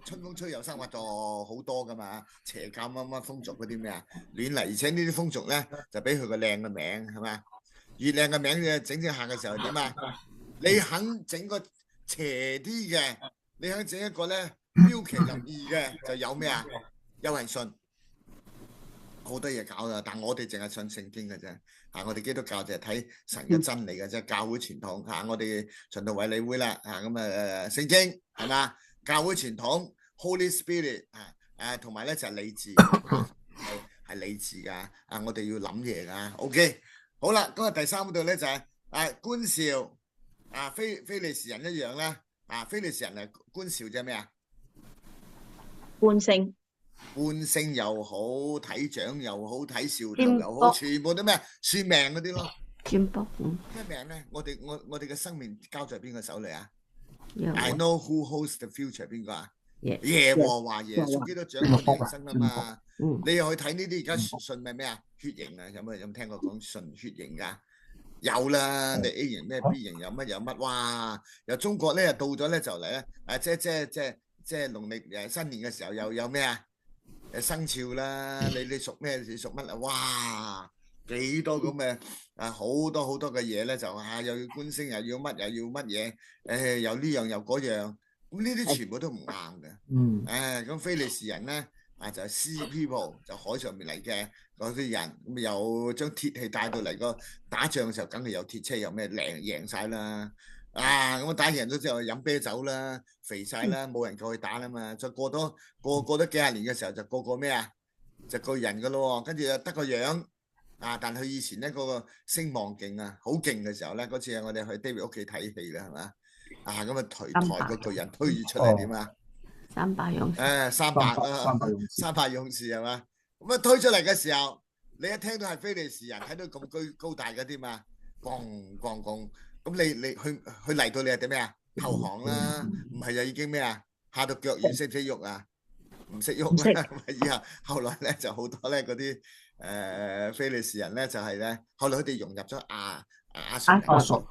Speaker 1: 春風吹又生滑咗好多噶嘛，邪教乜風俗嗰啲咩啊亂嚟，而且呢啲風俗咧就俾佢個靚嘅名係嘛，越靚嘅名嘅整下嘅時候點啊？你肯整個邪啲嘅，你肯整一個咧標奇立異嘅，就有咩啊？有人信，好多嘢搞噶，但我哋淨係信聖經嘅啫。我哋基督教就係睇神嘅真理嘅啫，教會傳統我哋循道衛理會啦，聖經係嘛？教會傳統 Holy Spirit 同埋咧就係理智，係理智噶，我哋要諗嘢噶。OK， 好啦，咁第三度咧就係觀兆，非利士人一樣啦，非利士人係觀兆即係咩啊？觀星又好，睇掌又好，睇兆頭又好，全部都咩算命嗰啲咯。咩命咧？我哋嘅生命交在邊個手裏啊？I know who holds the future， 邊個啊？耶和華，耶穌基督掌管人生啊嘛。你又去睇呢啲而家信咩啊？血型啊，有冇聽過講信血型噶？有啦，你 A 型咩 B 型有乜？哇！由中國咧又到咗咧就嚟咧，即係農曆新年嘅時候又有咩啊？生肖啦，你屬咩？你屬乜啊？哇，幾多咁嘅好多嘅嘢咧，就又要觀星，又要乜嘢？又呢樣又嗰樣，咁呢啲全部都唔啱嘅。咁非利士人咧就係 Sea People， 就海上面嚟嘅嗰啲人，咁又將鐵器帶到嚟個打仗嘅時候，梗係有鐵車，有咩贏晒啦。咁打贏咗之後飲啤酒啦，肥晒啦，冇人夠去打啦嘛。再過多幾廿年嘅時候，就個咩啊？就個人噶咯，跟住就得個樣。但佢以前咧嗰個聲望勁啊，好勁嘅時候咧，嗰次我哋去 David 屋企睇戲啦，係嘛？咁抬個巨人推出嚟點啊？300勇士。300勇士係嘛？咁推出嚟嘅時候，你一聽到係非利士人，睇到咁高大嗰啲嘛，咣。咁你去嚟到你係點咩啊？投降啦，唔係就已經咩啊？嚇到腳軟，識唔識喐啊？唔識喐啦。以後來咧就好多咧嗰啲非利士人咧就係咧，後來佢哋融入咗亞述，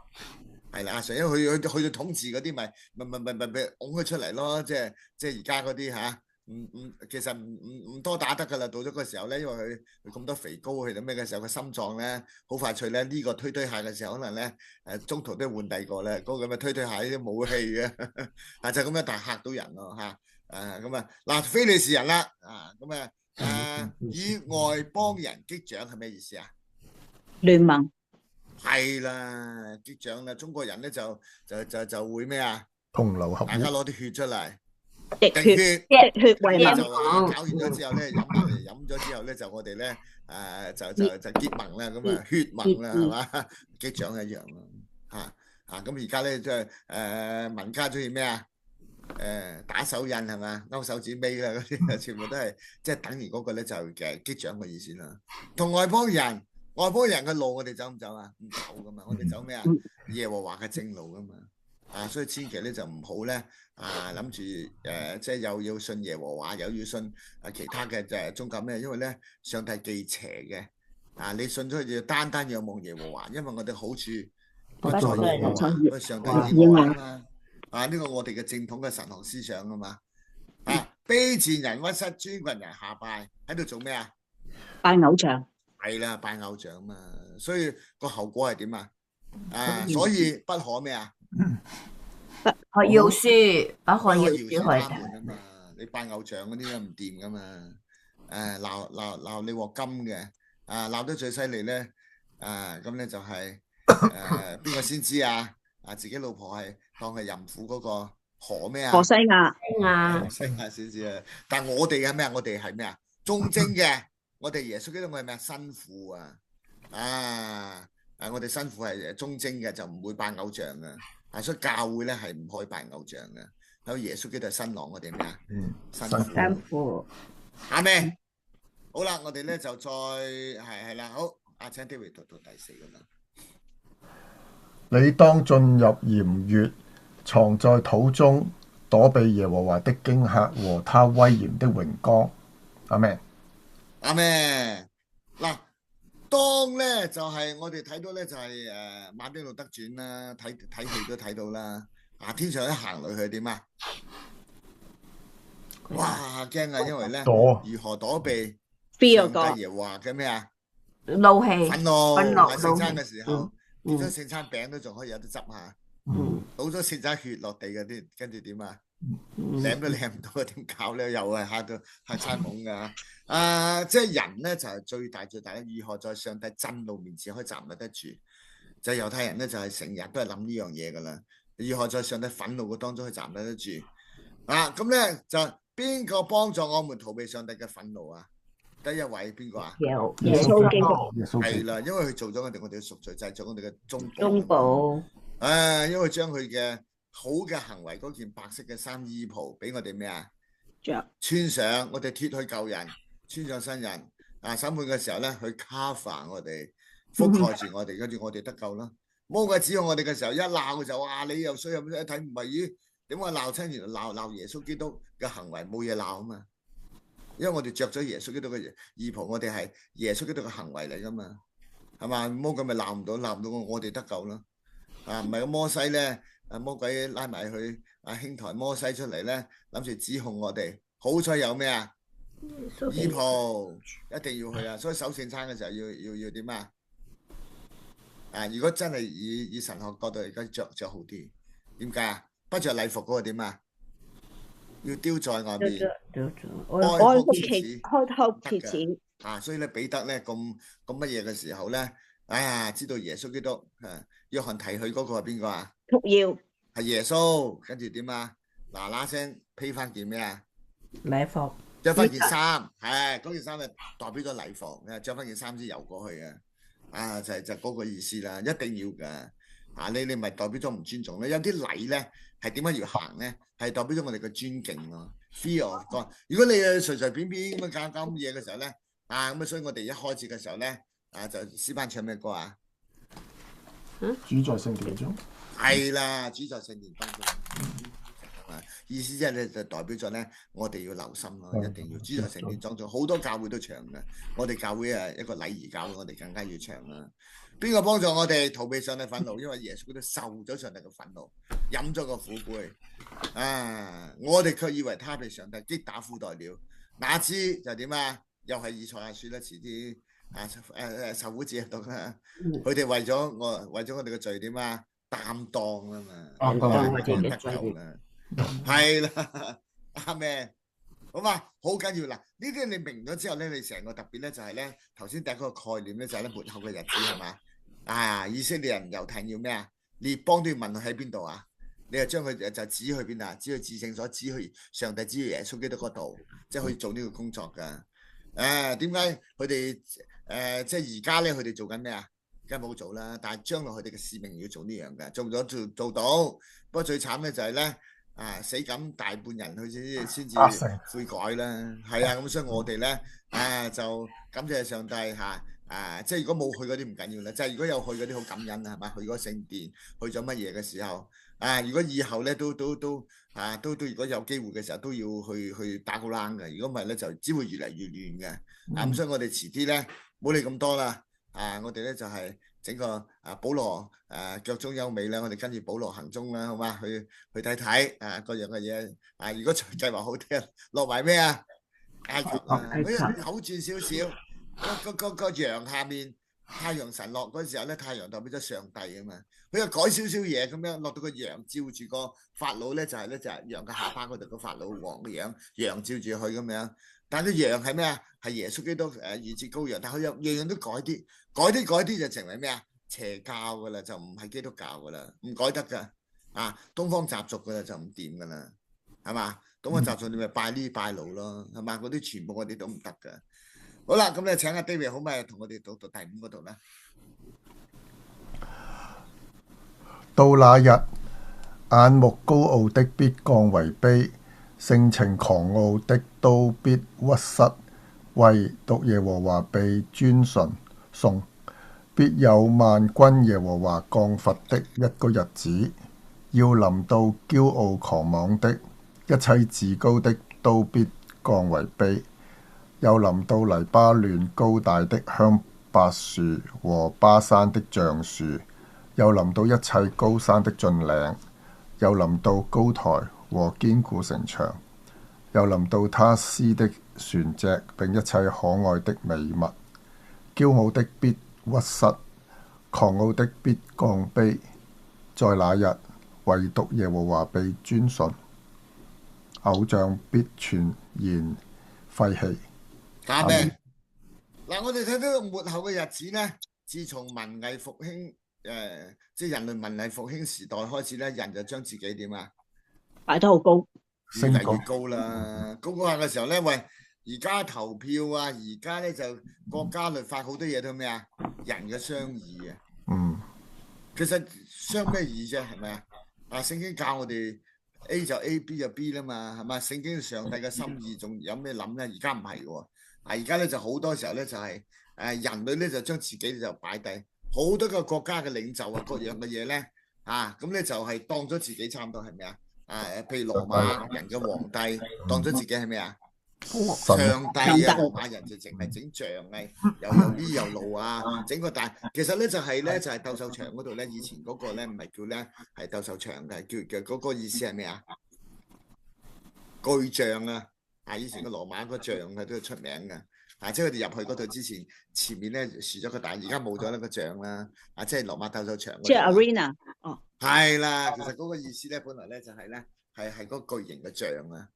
Speaker 1: 係啦，亞述，因為佢去到統治嗰啲咪拱佢出嚟咯，即係而家嗰啲其實唔多打得噶啦，到咗嗰時候咧，因為佢咁多肥膏去到咩嘅時候，個心臟咧好快脆咧，呢個推下嘅時候，可能咧中途都換第二個咧，嗰個咁嘅推下呢啲武器嘅，就咁樣，但係嚇到人咯咁非利士人啦，以外邦人擊掌係咩意思啊？
Speaker 3: 聯盟
Speaker 1: 係啦，擊掌啦，中國人咧就會咩啊？
Speaker 2: 同流合污，
Speaker 1: 大家攞啲血出嚟。
Speaker 3: 滴血為盟，
Speaker 1: 就搞完咗之後咧，飲咗之後咧，就我哋咧就結盟啦，咁血盟啦，係嘛？擊掌一樣咯，咁而家咧即係民間中意咩啊？打手印係嘛？勾手指尾啦，嗰啲全部都係即係等於嗰個咧就嘅擊掌嘅意思啦。同外邦人嘅路我哋走唔走啊？唔走噶嘛，我哋走咩啊？耶和華嘅正路噶嘛。所以千祈咧就唔好咧諗住即係又要信耶和華，又要信其他嘅宗教咩？因為咧上帝忌邪嘅你信咗就單仰望耶和華，因為我哋好處不在耶和華，因為上帝以外啊嘛呢個我哋嘅正統嘅神學思想啊嘛卑賤人屈膝，尊貴人下拜，喺度做咩啊？
Speaker 3: 拜偶像，
Speaker 1: 係啦，拜偶像嘛，所以個後果係點啊？所以不可咩啊？
Speaker 4: 不可饒恕，不可饒恕佢哋。
Speaker 1: 你拜偶像嗰啲都唔掂噶嘛。鬧你鑊金嘅，鬧得最犀利咧，咁咧就係邊個先知啊？自己老婆係當係淫婦嗰個何咩啊？
Speaker 3: 何西亞
Speaker 4: 啊，
Speaker 1: 西亞先知啊！但係我哋係咩啊？我哋係咩啊？忠貞嘅，我哋耶穌基督我係咩啊？新婦啊！我哋新婦係忠貞嘅，就唔會拜偶像嘅。所以教會咧係唔可以拜偶像嘅。有耶穌基督係新郎，我哋咩啊？新婦。
Speaker 4: 辛苦。
Speaker 1: 啱咩？好啦，我哋咧就再係啦。好，請 David 讀到第4個啦。
Speaker 2: 你當進入鹽穴，藏在土中，躲避耶和華的驚嚇和他威嚴的榮光。阿咩？
Speaker 1: 阿咩？嗱，當咧就係我哋睇到咧就係馬丁路德傳啦，睇戲都睇到啦。天上一行雷佢點啊？哇，驚啊！因為咧如何躲避上帝耶和華嘅咩啊？
Speaker 4: 怒氣、
Speaker 1: 憤怒。聖餐嘅時候，結咗聖餐餅都仲可以有得執下。倒咗聖餐血落地嗰啲，跟住點啊？舐都舐唔到，點搞咧？又係嚇餐懵噶。即係人咧就係最大咧，如何在上帝震怒面前可以站立得住？就係猶太人咧就係成日都係諗呢樣嘢噶啦。如何在上帝憤怒嘅當中可以站立得住？咁咧就邊個幫助我們逃避上帝嘅憤怒啊？第一位邊個啊？
Speaker 3: 耶穌基督。
Speaker 1: 係啦，因為佢做咗我哋嘅贖罪祭，做我哋嘅
Speaker 4: 中保。
Speaker 1: 因為將佢嘅好嘅行為嗰件白色嘅衫衣袍俾我哋咩啊？穿上，我哋脫去舊人，穿上新人。審判嘅時候咧，去 cover 我哋，覆蓋住我哋，跟住我哋得救啦。魔鬼指控我哋嘅時候，一鬧就話你又衰，又一睇唔係咦？點解鬧親？原來鬧耶穌基督嘅行為冇嘢鬧啊嘛。因為我哋着咗耶穌基督嘅衣袍，我哋係耶穌基督嘅行為嚟噶嘛，係嘛？魔鬼咪鬧唔到我哋得救咯。唔係個摩西咧，魔鬼拉埋去兄台摩西出嚟咧，諗住指控我哋。好彩有咩啊？衣袍一定要去啊！所以守聖餐嘅時候要點啊？如果真係以神學角度嚟講，着好啲。點解啊？不着禮服嗰個點啊？要丟在外面，
Speaker 3: 開哭切齒。
Speaker 1: 所以咧彼得咧咁乜嘢嘅時候咧，知道耶穌基督約翰提佢嗰個係邊個啊？
Speaker 3: 束腰
Speaker 1: 係耶穌，跟住點啊？嗱聲披翻件咩啊？
Speaker 4: 禮服，
Speaker 1: 着翻件衫，嗰件衫就代表咗禮服，着翻件衫先游過去嘅，就嗰個意思啦，一定要噶。你咪代表咗唔尊重咧？有啲禮咧係點解要行咧？係代表咗我哋嘅尊敬咯。Fear of God。如果你隨隨便便咁樣搞嘢嘅時候咧，咁所以我哋一開始嘅時候咧，就詩班唱咩歌啊？
Speaker 2: 主在聖殿中。
Speaker 1: 係啦，主在聖殿當中。意思即係咧就代表咗咧，我哋要留心咯，一定要主在聖殿當中。好多教會都唱嘅，我哋教會一個禮儀教會，我哋更加要唱啦。邊個幫助我哋逃避上帝憤怒？因為耶穌都受咗上帝嘅憤怒，飲咗個苦杯。我哋卻以為他被上帝擊打苦待了，哪知就點啊？又係以賽亞書啦，遲啲受苦節讀啦。佢哋為咗我哋嘅罪點啊？擔當啊嘛，我哋得救啦，係啦，阿咩？好嘛，好緊要啦！呢啲你明咗之後咧，你成個特別咧就係咧，頭先第一個概念咧就係咧末後嘅日子係嘛？以色列人猶太要咩啊？列邦都要問佢喺邊度啊？你就將佢就指去邊啊？指去至聖所，指去上帝，指去耶穌基督嗰度，即係可以做呢個工作噶。點解佢哋即係而家咧佢哋做緊咩啊？梗係冇做啦，但係將來佢哋嘅使命要做呢樣嘅，做到。不過最慘咧就係咧，死咁大半人佢先至悔改啦。係咁所以我哋咧就感謝上帝即係如果冇去嗰啲唔緊要啦，即係如果有去嗰啲好感恩係嘛？去嗰聖殿，去咗乜嘢嘅時候如果以後咧都如果有機會嘅時候都要去打個冷嘅，如果唔係咧就只會越嚟越亂嘅。咁所以我哋遲啲咧冇理咁多啦。我哋咧就係整個保羅腳蹤優美咧，我哋跟住保羅行蹤啦，好嘛？去睇睇各樣嘅嘢。如果計劃好啲，落埋咩啊？埃及口轉少少，個羊下面太陽神落嗰時候咧，太陽代表咗上帝啊嘛，佢又改少少嘢咁樣，落到個羊照住個法老咧，就係羊嘅下巴嗰度個法老王嘅樣，羊照住佢咁樣。但係個羊係咩啊？係耶穌基督預設羔羊，但係佢又樣樣都改啲就成為咩啊？邪教噶啦，就唔係基督教噶啦，唔改得噶。東方習俗噶啦就唔掂噶啦，係嘛？東方習俗你咪拜呢拜老咯，係嘛？嗰啲全部我哋都唔得噶。好啦，咁你請阿 David 好咪同我哋讀第5嗰度啦。
Speaker 2: 到那日，眼目高傲的必降為卑，性情狂傲的都必屈膝，唯獨耶和華被尊崇。必有萬軍耶和華降罰的一個日子，要臨到驕傲狂妄的，一切自高的都必降為卑。又臨到黎巴嫩高大的香柏樹和巴山的橡樹，又臨到一切高山的峻嶺，又臨到高台和堅固城牆，又臨到他施的船隻並一切可愛的美物。驕傲的必屈膝，狂傲的必降卑。在那日，唯獨耶和華被尊崇，偶像必全然廢棄。
Speaker 1: 阿們。嗱，我哋睇到末後嘅日子咧，自從文藝復興即係人類文藝復興時代開始咧，人就將自己點啊
Speaker 3: 擺得好高，
Speaker 1: 越嚟越高啦。高下嘅時候咧，喂，而家投票啊，而家咧就國家律法好多嘢都咩啊？人嘅商議啊。其實商咩議啫？係咪啊？聖經教我哋 A 就 A，B 就 B 啦嘛，係嘛？聖經上帝嘅心意仲有咩諗咧？而家唔係喎。而家咧就好多時候咧就係人類咧就將自己就擺低，好多個國家嘅領袖啊各樣嘅嘢咧咁咧就係當咗自己差唔多係咩啊？譬如羅馬人嘅皇帝當咗自己係咩啊？上帝啊！羅馬人就淨係整像又呢又路啊，整個大其實咧就係鬥獸場嗰度咧，以前嗰個咧唔係叫咧係鬥獸場嘅，叫嗰個意思係咩啊？巨像啊！以前個羅馬個像都係出名嘅，即係佢哋入去嗰度之前，前面咧豎咗個大，而家冇咗呢個像啦，即係羅馬鬥獸場。
Speaker 3: 即係 arena，
Speaker 1: 係啦，其實嗰個意思咧，本來咧就係咧係嗰個巨型嘅像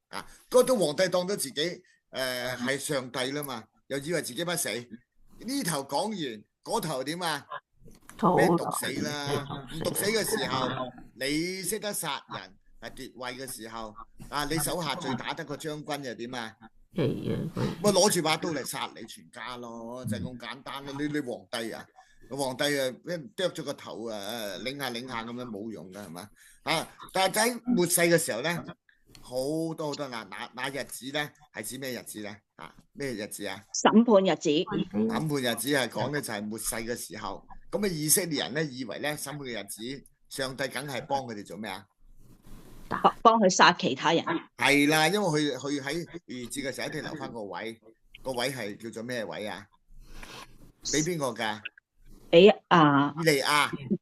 Speaker 1: 啊，嗰個皇帝當咗自己係上帝啦嘛，又以為自己不死，呢頭講完，嗰頭點啊？俾毒死啦！唔毒死嘅時候，你識得殺人。奪位嘅時候，你手下最打得個將軍又點啊？咪攞住把刀嚟殺你全家咯，就係咁簡單咯。你皇帝啊，俾人剁咗個頭擰下咁樣冇用噶係嘛？但係喺末世嘅時候咧，好多那日子咧係指咩日子咧？咩日子啊？
Speaker 3: 審判日子。
Speaker 1: 審判日子係講咧就係末世嘅時候。咁以色列人咧以為咧審判嘅日子，上帝梗係幫佢哋做咩啊？
Speaker 3: 幫佢殺其他人。
Speaker 1: 係啦，因為佢喺逾越節嘅時候一定留翻個位係叫做咩位啊？俾邊個㗎？俾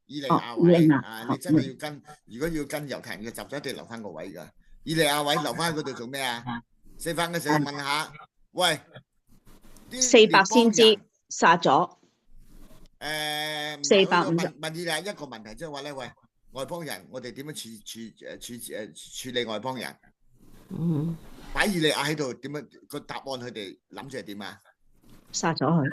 Speaker 1: 以利亞位你真係要跟，如果要跟猶太人嘅習俗，一定留翻個位㗎。以利亞位留翻喺嗰度做咩啊？食飯嘅時候問下，喂
Speaker 3: ，400先知殺咗450。
Speaker 1: 問以利亞一個問題，即係話咧，喂。外邦人，我哋點樣處理外邦人？擺以利亞喺度，點樣個答案？佢哋諗住係點啊？殺咗佢，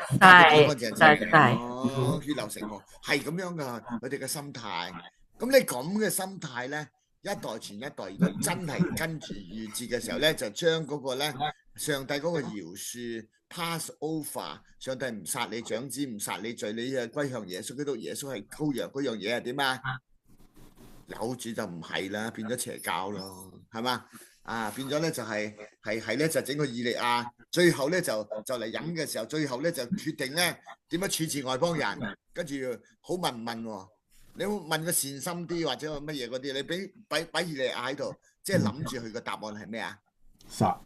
Speaker 1: 血流成河，係咁樣噶。佢哋嘅心態，咁你咁嘅心態咧，一代傳一代，如果真係跟住逾越節嘅時候咧，就將嗰個咧上帝嗰個饒恕 pass over， 上帝唔殺你長子，唔殺你罪，你歸向耶穌基督，耶穌係羔羊嗰樣嘢係點啊？扭住就唔係啦，變咗邪教咯，係嘛？變咗咧就係咧就整個以利亞，最後咧就嚟飲嘅時候，最後咧就決定咧點樣處置外邦人，跟住好問喎，你問個善心啲或者乜嘢嗰啲，你俾以利亞喺度，即係諗住佢個答案係咩啊？殺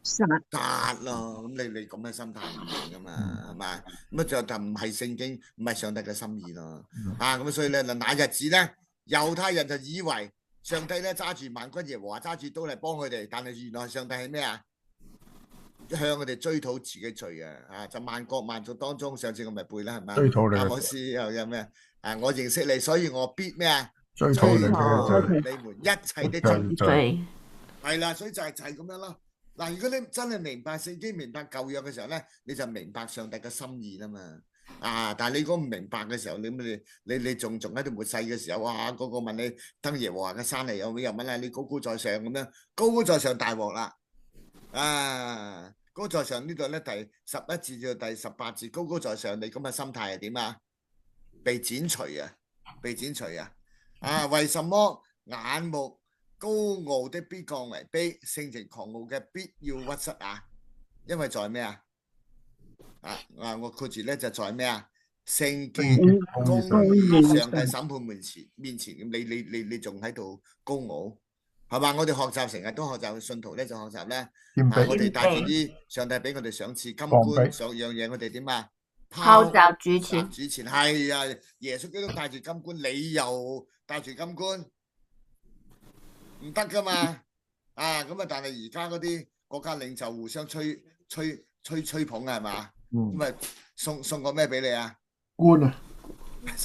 Speaker 1: 咯，咁你咁嘅心態唔明噶嘛，係嘛？咁就唔係聖經，唔係上帝嘅心意咯，咁所以咧嗱日子咧。猶太人就以為上帝咧揸住萬軍耶和華揸住刀嚟幫佢哋，但係原來上帝係咩啊？向我哋追討自己罪啊！就萬國萬族當中，上次我咪背啦，係咪？
Speaker 2: 追討你嘅罪。
Speaker 1: 阿摩斯又有咩？我認識你，所以我必咩啊？
Speaker 2: 追討你嘅罪。
Speaker 1: 你們一切的罪。
Speaker 4: 罪
Speaker 1: 係啦，所以就係咁樣咯。嗱，如果你真係明白聖經、明白舊約嘅時候咧，你就明白上帝嘅心意啦嘛。但係你如果唔明白嘅時候，你仲喺度末世嘅時候，哇！個問你登耶和華嘅山嚟，又問啦，你高高在上咁樣，高高在上大鑊啦。高在上呢度咧，第11節至到第18節，高高在上，你咁嘅心態係點啊？被剪除啊！被剪除啊！為什麼眼目高傲的必降為卑，性情狂傲嘅必要屈膝啊？因為在咩啊？我括住咧就在咩啊？聖潔公義上帝審判面前，你仲喺度高傲？係嘛？我哋學習成日都學習，信徒咧就學習咧。我哋帶住啲上帝俾我哋賞賜金冠，所樣嘢我哋點啊？
Speaker 4: 拋擲主前，
Speaker 1: 主前係啊！耶穌基督帶住金冠，你又帶住金冠，唔得噶嘛？咁但係而家嗰啲國家領袖互相吹捧係嘛？咁啊送個咩俾你啊？
Speaker 2: 官啊，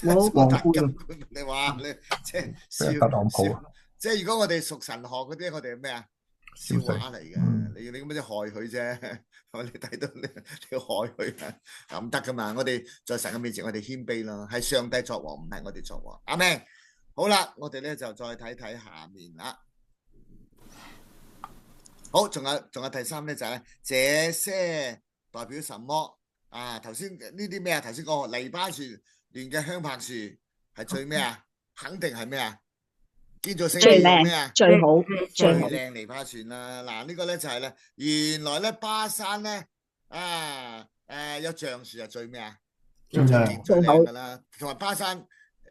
Speaker 1: 皇冠。你話你即係笑。即係如果我哋屬神學嗰啲，我哋係咩啊？笑話嚟嘅，你咁樣害佢啫，你睇到你害佢啊，唔得噶嘛！我哋在神嘅面前，我哋謙卑咯，係上帝作王，唔係我哋作王。阿們，好啦，我哋咧就再睇睇下面啦。好，仲有第三咧就係這些代表什麼？頭先呢啲咩啊？頭先講黎巴嫩嘅香柏樹係最咩啊？肯定係咩啊？建造聖殿用咩啊？
Speaker 3: 最好
Speaker 1: 最靚黎巴嫩啦！嗱，呢個咧就係咧，原來咧巴山咧有橡樹係最咩啊？最靚噶啦，同埋巴山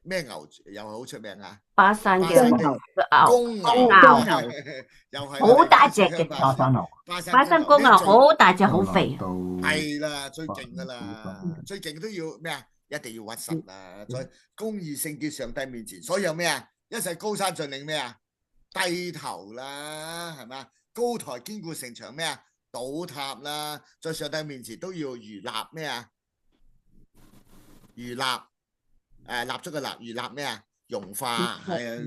Speaker 1: 咩牛又係好出名啊？
Speaker 4: 巴山嘅
Speaker 1: 公牛又係
Speaker 4: 好大隻嘅
Speaker 2: 巴山牛，
Speaker 4: 巴山公牛好大隻，好肥。
Speaker 1: 係啦，最勁噶啦，最勁都要咩啊？一定要屈膝啦，在公義聖潔上帝面前，所有咩啊？一切高山峻嶺咩啊？低頭啦，係嘛？高台堅固城牆咩啊？倒塌啦，在上帝面前都要如蠟咩啊？如蠟蠟燭嘅蠟，如蠟咩啊？融化係啊，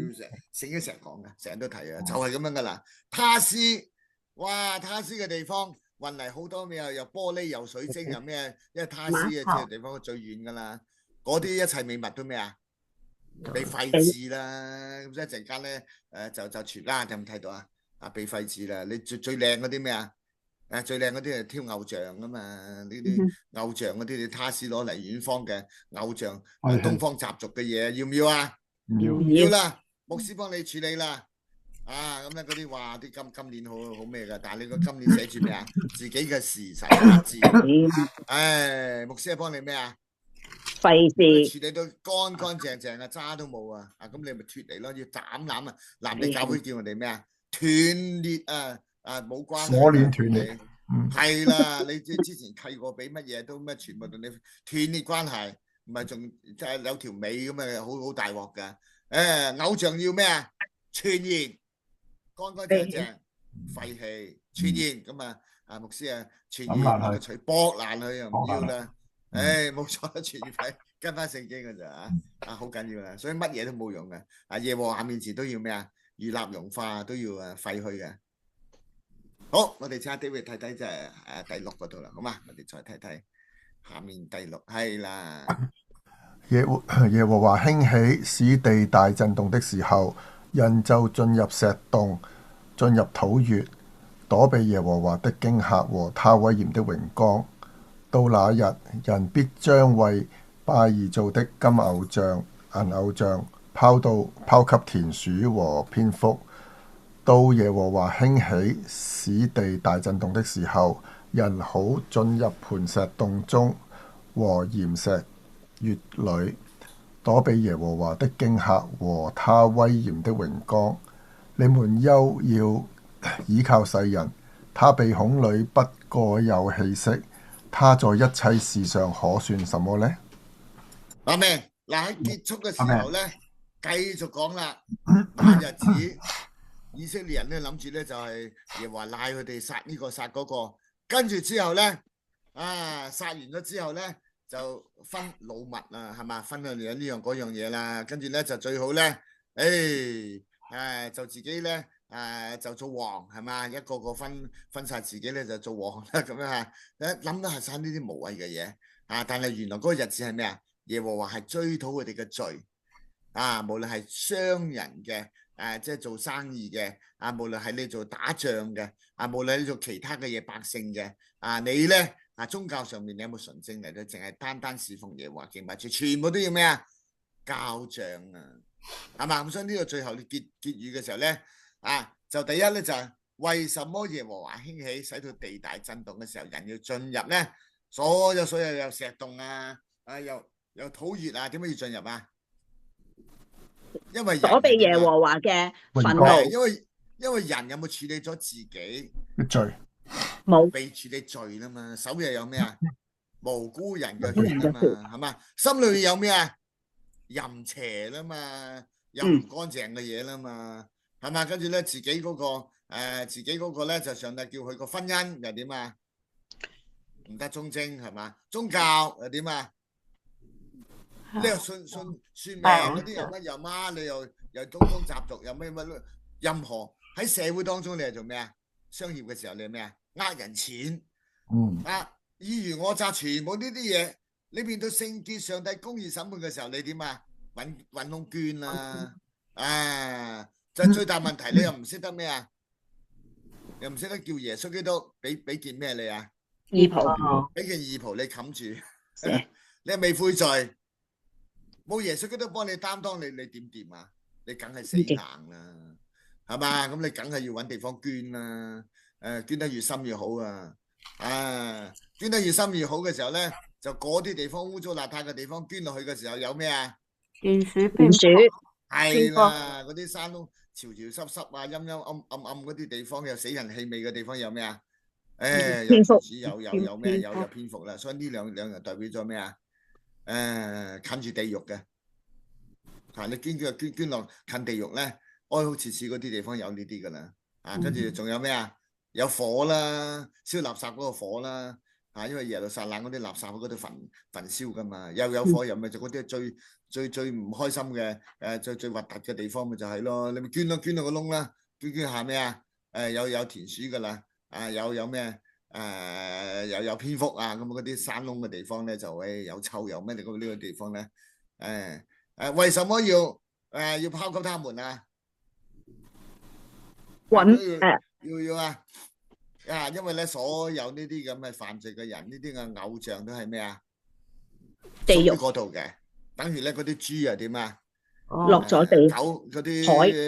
Speaker 1: 聖經成日講嘅，成日都提啊，就係咁樣噶啦。他施，哇！他施嘅地方運嚟好多咩啊？又玻璃又水晶又咩？因為他施嘅即係地方最遠噶啦，嗰啲一切美物都咩啊？被廢置啦，咁一陣間咧，就傳啦，有冇睇到啊？被廢置啦，你最靚嗰啲咩啊？最靚嗰啲係挑偶像啊嘛，呢啲偶像嗰啲你他施攞嚟遠方嘅偶像，東方習俗嘅嘢，要唔要啊？唔要啦，牧師幫你處理啦。咁咧嗰啲話啲今年好咩噶，但係你個今年寫住咩啊？自己嘅時辰八字，牧師係幫你咩啊？
Speaker 3: 費事
Speaker 1: 處理到乾乾淨淨啊，渣都冇啊！咁你咪脫離咯，要斬纜啊！男你教會叫我哋咩啊？斷裂啊！冇關係，
Speaker 2: 鎖鏈斷裂，
Speaker 1: 係啦！你之前契過俾乜嘢都咩，全部同你斷裂關係，唔係仲即係有條尾咁啊，好大鑊噶！偶像要咩啊？全然乾乾淨淨，廢棄全然咁啊！牧師啊，全然個錘剝爛佢又唔要啦。冇錯，全然廢，跟翻聖經噶咋好緊要啊！所以乜嘢都冇用嘅，耶和華面前都要咩啊？如蠟融化都要廢去嘅。好，我哋差啲會睇睇就係第6嗰度啦，好嘛？我哋再睇睇下面第6係啦。
Speaker 2: 耶和華興起，使地大震動的時候，人就進入石洞，進入土穴，躲避耶和華的驚嚇和他威嚴的榮光。到那日，人必將為拜而造的金偶像、銀偶像拋給田鼠和蝙蝠。到耶和華興起，使地大震動的時候，人好進入磐石洞中和鹽石穴裏，躲避耶和華的驚嚇和他威嚴的榮光。你們休要倚靠世人，他鼻孔裏不過有氣息。他在一切事上可算什麼呢？
Speaker 1: 阿們，喺結束嘅時候咧，繼續講啦。那日子，以色列人咧諗住咧就係耶和華賴佢哋殺呢個殺嗰個，跟住之後咧，殺完咗之後咧，就分老物啊，係嘛？分咗呢樣嗰樣嘢啦，跟住咧就最好咧，就自己咧就做王係嘛？一個個分晒自己咧就做王啦，咁樣嚇。諗到係晒呢啲無謂嘅嘢但係原來嗰個日子係咩啊？耶和華係追討佢哋嘅罪無論係商人嘅即係做生意嘅無論係你做打仗嘅無論係你做其他嘅嘢百姓嘅你咧宗教上面你有冇純正嚟到？淨係單單侍奉耶和華敬拜主，全部都要咩啊？交賬係嘛？咁所以呢個最後你結語嘅時候咧就第一咧就係為什麼耶和華興起，使到地大震動嘅時候，人要進入咧？所有有石洞有土穴點解要進入啊？因為
Speaker 3: 躲避耶和華嘅憤怒。
Speaker 1: 因為人有冇處理咗自己
Speaker 2: 罪？
Speaker 3: 冇，
Speaker 1: 被處理罪啦嘛，手又有咩啊？無辜人嘅血啊嘛，係嘛？心裏有咩啊？淫邪啦嘛，有唔乾淨嘅嘢啦嘛，係嘛？跟住咧自己嗰個咧就上帝叫佢個婚姻又點啊？唔得忠貞係嘛？宗教又點啊？你又算命嗰啲又乜又乜？你又東方習俗又咩乜？任何喺社會當中你係做咩啊？商業嘅時候你係咩啊？呃人錢爾虞我詐，全部呢啲嘢你變到聖潔上帝公義審判嘅時候你點啊？揾窿捐啦就係最大問題。你又唔識得咩啊？又唔識得叫耶穌基督俾件咩你啊？
Speaker 3: 義袍，
Speaker 1: 俾件義袍你冚住你係未悔罪，冇耶穌基督幫你擔當，你點掂啊？你梗係死硬啦，係嘛？咁你梗係要揾地方捐啦，捐得越深越好捐得越深越好嘅時候咧，就嗰啲地方污糟邋遢嘅地方捐落去嘅時候有咩啊？
Speaker 4: 田鼠
Speaker 1: 係啦，嗰啲山窿潮潮濕濕陰陰暗嗰啲地方，有死人氣味嘅地方有咩啊？有田鼠有咩？有蝙蝠啦，所以呢兩樣代表咗咩啊？近住地獄嘅，你捐落近地獄咧，哀哭切齒嗰啲地方有呢啲噶啦，跟住仲有咩啊？有火啦，燒垃圾嗰個火啦，因為耶路撒冷嗰啲垃圾喺嗰度焚燒噶嘛，又有火又咪就嗰啲最唔開心嘅，最核突嘅地方咪就係咯，你咪捐到個窿啦，捐下咩啊？有田鼠噶啦，有咩？又有蝙蝠咁嗰啲山窿嘅地方咧就有臭有咩？呢個地方咧為什麼要拋給他們啊？要因為咧所有呢啲咁嘅犯罪嘅人，呢啲嘅偶像都係咩啊？
Speaker 3: 地獄
Speaker 1: 嗰度嘅，等於咧嗰啲豬點啊？
Speaker 3: 落咗地
Speaker 1: 狗嗰啲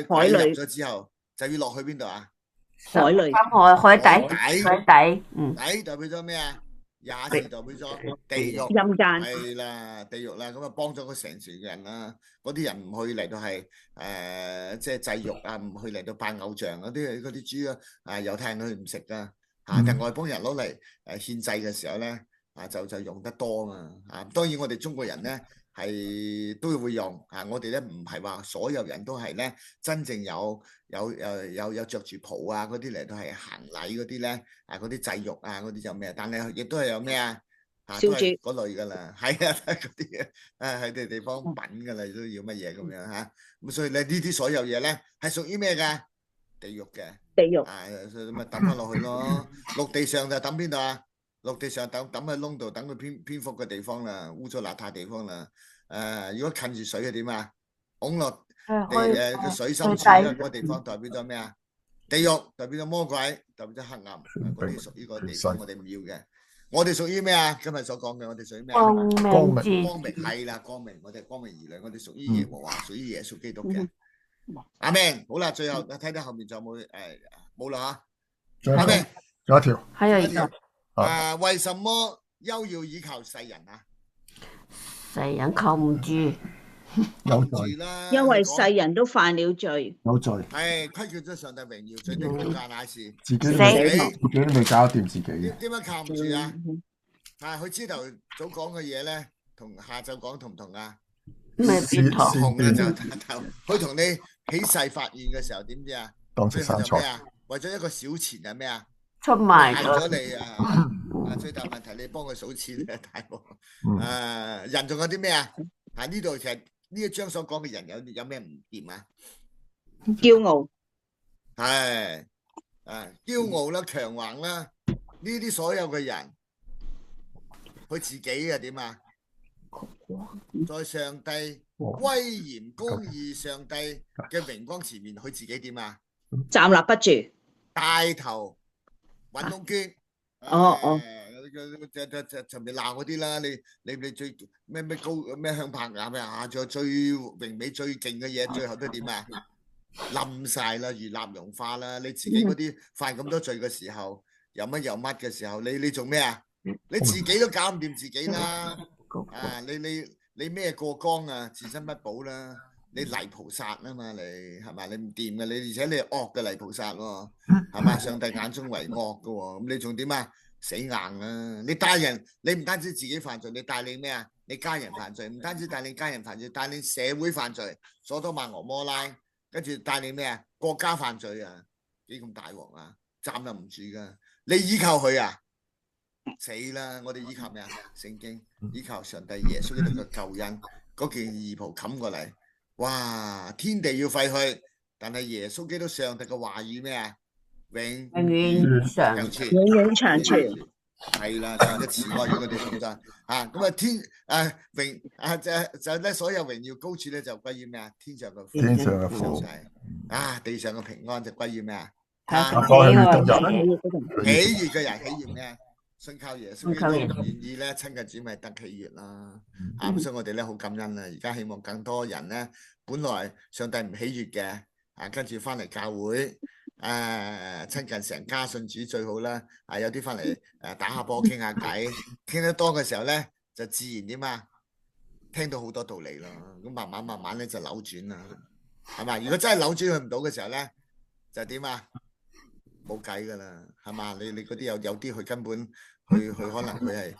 Speaker 1: 海入咗之後就要落去邊度啊？
Speaker 3: 海裏
Speaker 4: 海底
Speaker 1: 底代表咗咩啊？也是代表咗地獄
Speaker 3: 陰間
Speaker 1: 係啦，地獄啦，咁幫咗個成船嘅人啦。嗰啲人唔去嚟到係即係祭肉唔去嚟到拜偶像嗰啲豬猶太人去唔食噶但外邦人攞嚟獻祭嘅時候咧就用得多嘛當然我哋中國人咧係都會用我哋咧唔係話所有人都係咧真正有着住袍嗰啲嚟到係行禮嗰啲咧嗰啲祭肉嗰啲就咩？但係亦都係有咩燒豬嗰類噶啦，係嗰啲喺啲地方品噶啦，都要乜嘢咁樣咁所以咧呢啲所有嘢咧係屬於咩噶？地獄嘅
Speaker 3: 地獄
Speaker 1: 所以咪抌翻落去咯。陸地上就抌邊度啊？陸地上抌喺窿度，等佢蝙蝠嘅地方啦，污糟邋遢地方啦。如果近住水係點啊？拱落個水深處嗰個地方代表咗咩啊？地獄代表咗魔鬼，代表咗黑暗，嗰啲屬於個地方我哋唔要嘅。我哋屬於咩啊？今日所講嘅我哋屬於咩？光明係啦，光明，我哋光明兒女，我哋屬於耶和華，屬於耶穌基督嘅。阿們，好啦，最後睇睇後面仲有冇冇啦吓？阿們，
Speaker 2: 仲有一條，
Speaker 4: 還有一個
Speaker 1: 為什麼又要依靠世人啊？
Speaker 4: 世人靠唔住，
Speaker 2: 有罪
Speaker 1: 啦，
Speaker 3: 因為世人都犯了罪，
Speaker 2: 有罪，
Speaker 1: 係虧缺咗上帝榮耀，罪的代價乃是
Speaker 2: 自己都未搞掂自己嘅。
Speaker 1: 點解靠唔住啊？佢朝頭早講嘅嘢咧，同下晝講同唔同啊？
Speaker 4: 唔係唔同
Speaker 1: 同嘅就佢同你起誓發願嘅時候點知啊？
Speaker 2: 當食生菜
Speaker 1: 為咗一個小錢係咩啊？
Speaker 4: 出賣
Speaker 1: 賣
Speaker 4: 咗，
Speaker 1: 咗你啊！最大問題你幫佢數錢啊，大佬。人仲有啲咩啊？呢度其實呢一章所講嘅人有咩唔掂啊？
Speaker 3: 驕傲，
Speaker 1: 係驕傲啦、強橫啦，呢啲所有嘅人，佢自己啊點啊？在上帝威嚴公義上帝嘅榮光前面，佢自己點啊？
Speaker 3: 站立不住。
Speaker 1: 帶頭揾窿捐。
Speaker 3: 哦，
Speaker 1: 就咪鬧嗰啲啦！你最咩高咩向拍眼咩啊？仲有最榮美最勁嘅嘢，最後都點啊？冧晒啦，如蠟融化啦！你自己嗰啲犯咁多罪嘅時候，有乜嘅時候，你做咩啊？你自己都搞唔掂自己啦！你咩過江啊？自身不保啦！你泥菩薩啊嘛，你係嘛？你唔掂嘅，你而且你係惡嘅泥菩薩喎，係嘛？上帝眼中為惡嘅喎，咁你仲點啊？死硬啊！你帶人，你唔單止自己犯罪，你帶領咩啊？你家人犯罪，唔單止帶領家人犯罪，帶領社會犯罪，所多瑪俄摩拉，跟住帶領咩啊？國家犯罪啊！幾咁大鑊啊！站得唔住噶，你依靠佢啊？死啦！我哋依靠咩啊？聖經依靠上帝耶穌基督嘅救恩，嗰件義袍冚過嚟，哇！天地要廢去，但係耶穌基督上帝嘅話語咩啊？永
Speaker 4: 遠長
Speaker 1: 存，
Speaker 3: 永遠長存。
Speaker 1: 係啦，上帝慈愛與我哋同在咁啊天榮就咧所有榮耀高處咧就歸於咩啊？天上嘅父地上嘅平安就歸於咩啊？喜悅嘅人喜悅咩？信靠耶穌基督，願意咧親近主咪得喜悅啦。咁所以我哋咧好感恩啦。而家希望更多人咧，本來上帝唔喜悅嘅跟住翻嚟教會親近成家信主最好啦。有啲翻嚟打下波傾下偈，傾得多嘅時候咧就自然點啊，聽到好多道理咯。咁慢慢咧就扭轉啦，係嘛？如果真係扭轉佢唔到嘅時候咧，就點啊？冇計噶啦，係嘛？你嗰啲有啲佢根本佢可能佢係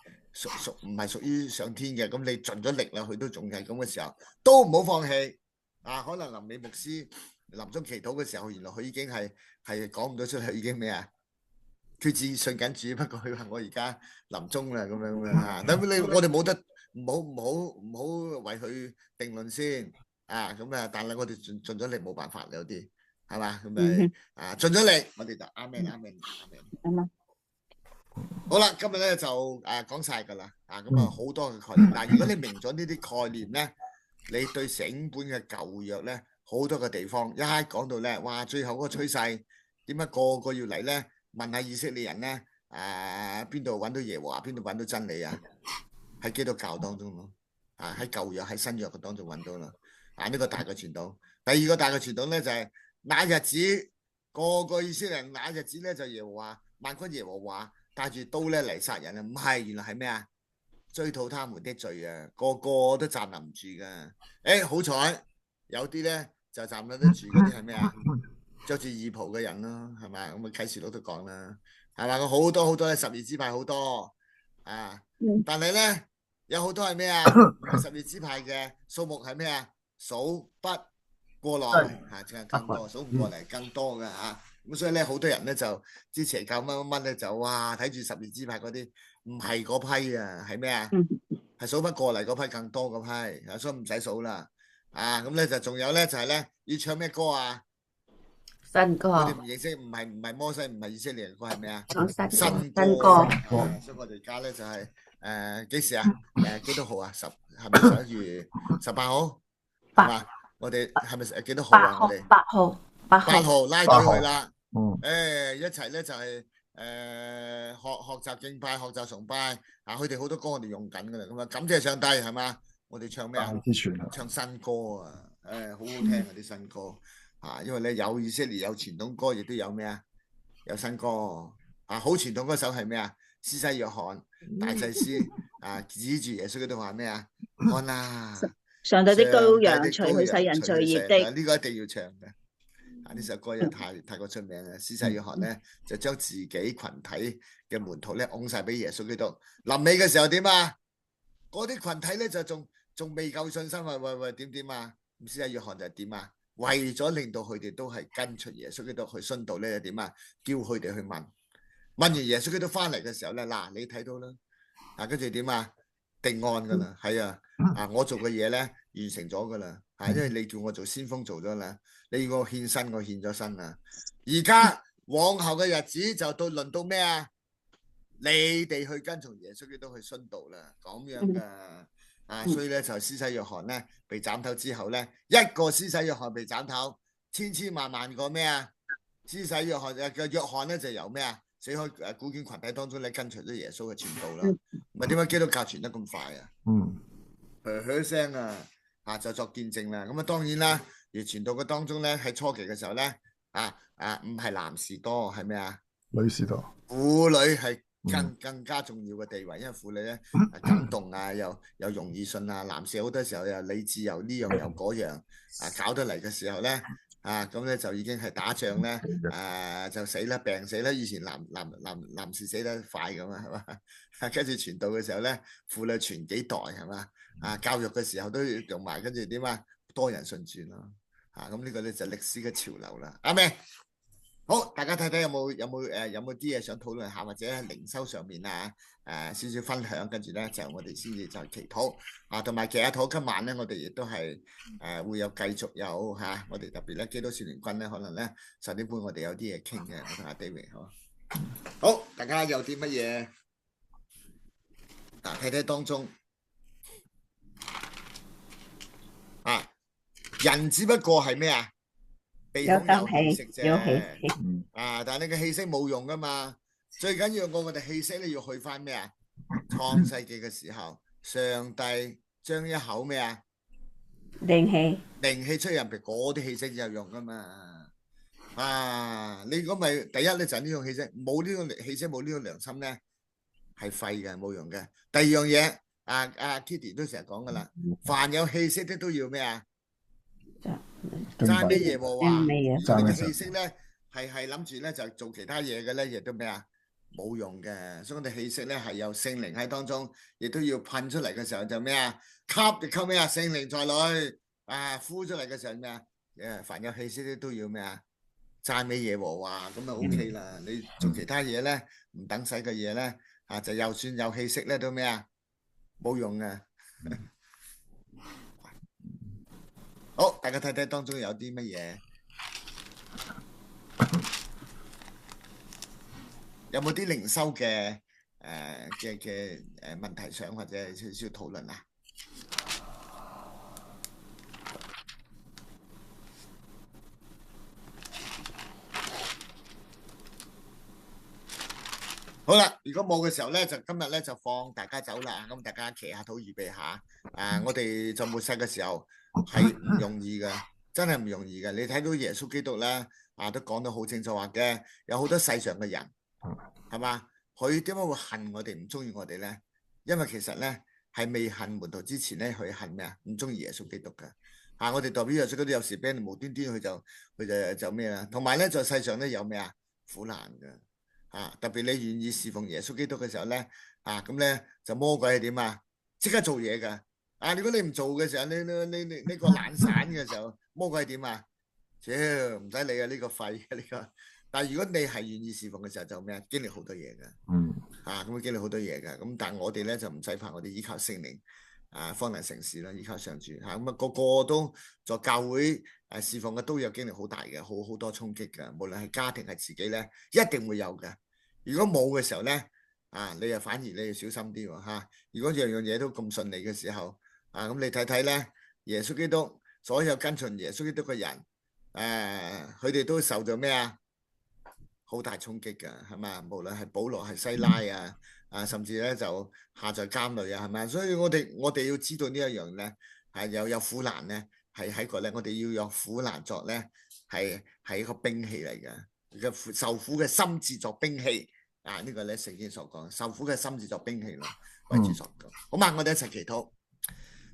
Speaker 1: 唔係屬於上天嘅，咁你盡咗力啦，佢都仲係咁嘅時候，都唔好放棄可能臨尾牧師臨終祈禱嘅時候，原來佢已經係講唔到出嚟，已經咩啊？決志信緊主，不過佢話我而家臨終啦，咁樣咁我哋冇得唔好為佢定論先但係我哋盡咗力冇辦法有啲。係嘛？咁咪盡咗力，我哋就阿們。好啦，今日咧就講晒噶啦，咁好多嘅概念。但係如果你明咗呢啲概念咧，你對整本嘅舊約咧，好多嘅地方一講到咧，哇！最後嗰個趨勢點解個個要嚟咧？問下以色列人咧，邊度揾到耶和華？邊度揾到真理啊？喺基督教當中咯，喺舊約喺新約嘅當中揾到啦。呢個大嘅傳統。第二個大嘅傳統咧就係。那日子個以色列人，那日子咧就耶和華萬軍耶和華帶住刀咧嚟殺人啊！唔係，原來係咩啊？追討他們的罪啊！個個都站立唔住噶。好彩有啲咧就站立得住，嗰啲係咩啊？着住義袍嘅人咯，係咪？咁啟示錄都講啦，係嘛？好多咧，12支派好多但係咧有好多係咩啊？12支派嘅數目係咩啊？數不過來淨係更多，數唔過嚟更多嘅咁所以咧好多人咧就之前教乜咧就哇睇住12支派嗰啲唔係嗰批係咩啊？係數不過嚟嗰批更多嗰批所以唔使數啦咁咧就仲有咧就係咧要唱咩歌啊？
Speaker 4: 新歌。
Speaker 1: 我哋唔認識，唔係摩西，唔係以色列人歌係咩啊？新
Speaker 4: 歌。
Speaker 1: 所以我哋而家咧就係幾時啊？幾多號啊？係咪11月18號？係嘛？我哋係咪幾多號啊？我哋8號拉隊去啦。一齊咧就係學習敬拜、學習崇拜佢哋好多歌我哋用緊噶啦。咁感謝上帝係嘛？我哋唱咩啊？唱新歌好好聽啲新歌因為咧有以色列有傳統歌，亦都有咩啊？有新歌好傳統嗰首係咩啊？施洗約翰大祭司指住耶穌嗰度話咩啊？看啦！
Speaker 3: 上帝的羔羊，除去世人罪孽的。
Speaker 1: 呢個一定要唱嘅。呢首歌又太過出名啦。施洗約翰咧就將自己群體嘅門徒咧拱晒俾耶穌基督。臨尾嘅時候點啊？嗰啲群體咧就仲未夠信心喂點啊？施洗約翰就係點啊？為咗令到佢哋都係跟出耶穌基督去殉道咧點啊？叫佢哋去問問完耶穌基督翻嚟嘅時候咧，嗱你睇到啦，跟住點啊？定案噶啦，係啊，我做嘅嘢咧完成咗噶啦，因為你叫我做先鋒做咗啦，你要我獻身，我獻咗身啦。而家往後嘅日子就輪到咩啊？你哋去跟從耶穌基督去殉道啦，咁樣噶。所以咧就施洗約翰咧被斬頭之後咧，一個施洗約翰被斬頭，千千萬萬個咩啊？施洗約翰嘅約翰咧就由咩啊？死開古卷群體當中咧跟隨咗耶穌嘅傳道啦。唔係點解基督教傳得咁快啊？噓聲就作見證啦。咁啊當然啦，而傳道嘅當中咧喺初期嘅時候咧唔係男士多，係咩啊？
Speaker 2: 女士多，
Speaker 1: 婦女係更加重要嘅地位，因為婦女咧感動又容易信啊。男士好多時候又理智又呢樣又嗰樣搞得嚟嘅時候咧咁咧就已經係打仗咧就死啦，病死啦。以前男士死得快咁啊，係嘛？跟住傳道嘅時候咧，婦女傳幾代係嘛？教育嘅時候都要用埋，跟住點啊？多人信主咯。咁呢個咧就歷史嘅潮流啦。啱未？好，大家睇睇有冇啲嘢想討論下，或者靈修上面少少分享，跟住咧就我哋先至再祈禱同埋祈禱。今晚咧我哋亦都係會有繼續有我哋特別咧基督少年軍咧，可能咧10點半我哋有啲嘢傾嘅，我同阿 David 好，大家有啲乜嘢睇睇當中人只不過係咩啊？鼻孔有氣息啫，但係你嘅氣息冇用噶嘛。最緊要我哋氣息咧要去翻咩啊？創世紀嘅時候，上帝將一口咩啊？
Speaker 4: 靈氣
Speaker 1: 出入邊，嗰啲氣息有用噶嘛。你如果咪第一咧就係呢種氣息，冇呢種氣息，冇呢種良心咧，係廢嘅，冇用嘅。第二樣嘢，Kitty 都成日講噶啦，凡有氣息的都要咩啊？讚美耶和華，你嘅氣息咧係諗住咧就做其他嘢嘅咧，亦都咩啊？冇用嘅。所以我哋氣息咧係有聖靈喺當中，亦都要噴出嚟嘅時候就咩啊？吸就吸咩啊？聖靈在裏呼出嚟嘅時候咩啊？凡有氣息的都要咩啊？讚美耶和華，咁就 OK 啦。你做其他嘢咧，唔等使嘅嘢咧就又算有氣息咧都咩啊？冇用嘅。好，大家睇睇當中有啲乜嘢，有冇啲靈修嘅問題想或者少少討論啊？好啦，如果冇嘅時候咧，就今日咧就放大家走啦。咁大家祈下禱預備下。我哋在末世嘅時候係唔容易嘅，真係唔容易嘅。你睇到耶穌基督咧都講得好清楚話嘅，有好多世上嘅人係嘛，佢點解會恨我哋唔中意我哋咧？因為其實咧係未恨門徒之前咧，佢恨咩啊？唔中意耶穌基督嘅。我哋代表耶穌基督有時俾人無端端佢就咩啦。同埋咧在世上咧有咩啊？苦難嘅。特別你願意侍奉耶穌基督嘅時候咧，咁咧就魔鬼係點啊？即刻做嘢噶。如果你唔做嘅時候，你個懶散嘅時候，魔鬼係點啊？唔使理啊，呢個廢嘅呢個。但係如果你係願意侍奉嘅時候，就咩啊？經歷好多嘢噶。咁會經歷好多嘢噶。咁但係我哋咧就唔使怕，我哋依靠聖靈方能成事啦，依靠上主咁個個都在教會侍奉嘅都有經歷好大嘅，好多衝擊嘅。無論係家庭係自己咧，一定會有嘅。如果冇嘅時候咧，你又反而你要小心啲喎。如果樣樣嘢都咁順利嘅時候，咁你睇睇咧，耶穌基督所有跟隨耶穌基督嘅人，佢哋都受咗咩啊？好大衝擊㗎，係嘛？無論係保羅係西拉甚至咧就下在監裏係咪？所以我哋要知道呢一樣咧，係有苦難咧，係喺個咧，我哋要有苦難作咧，係一個兵器嚟嘅，受苦嘅心志作兵器呢個咧聖經所講，受苦嘅心志作兵器咯，為主所講。好嘛，我哋一齊祈禱。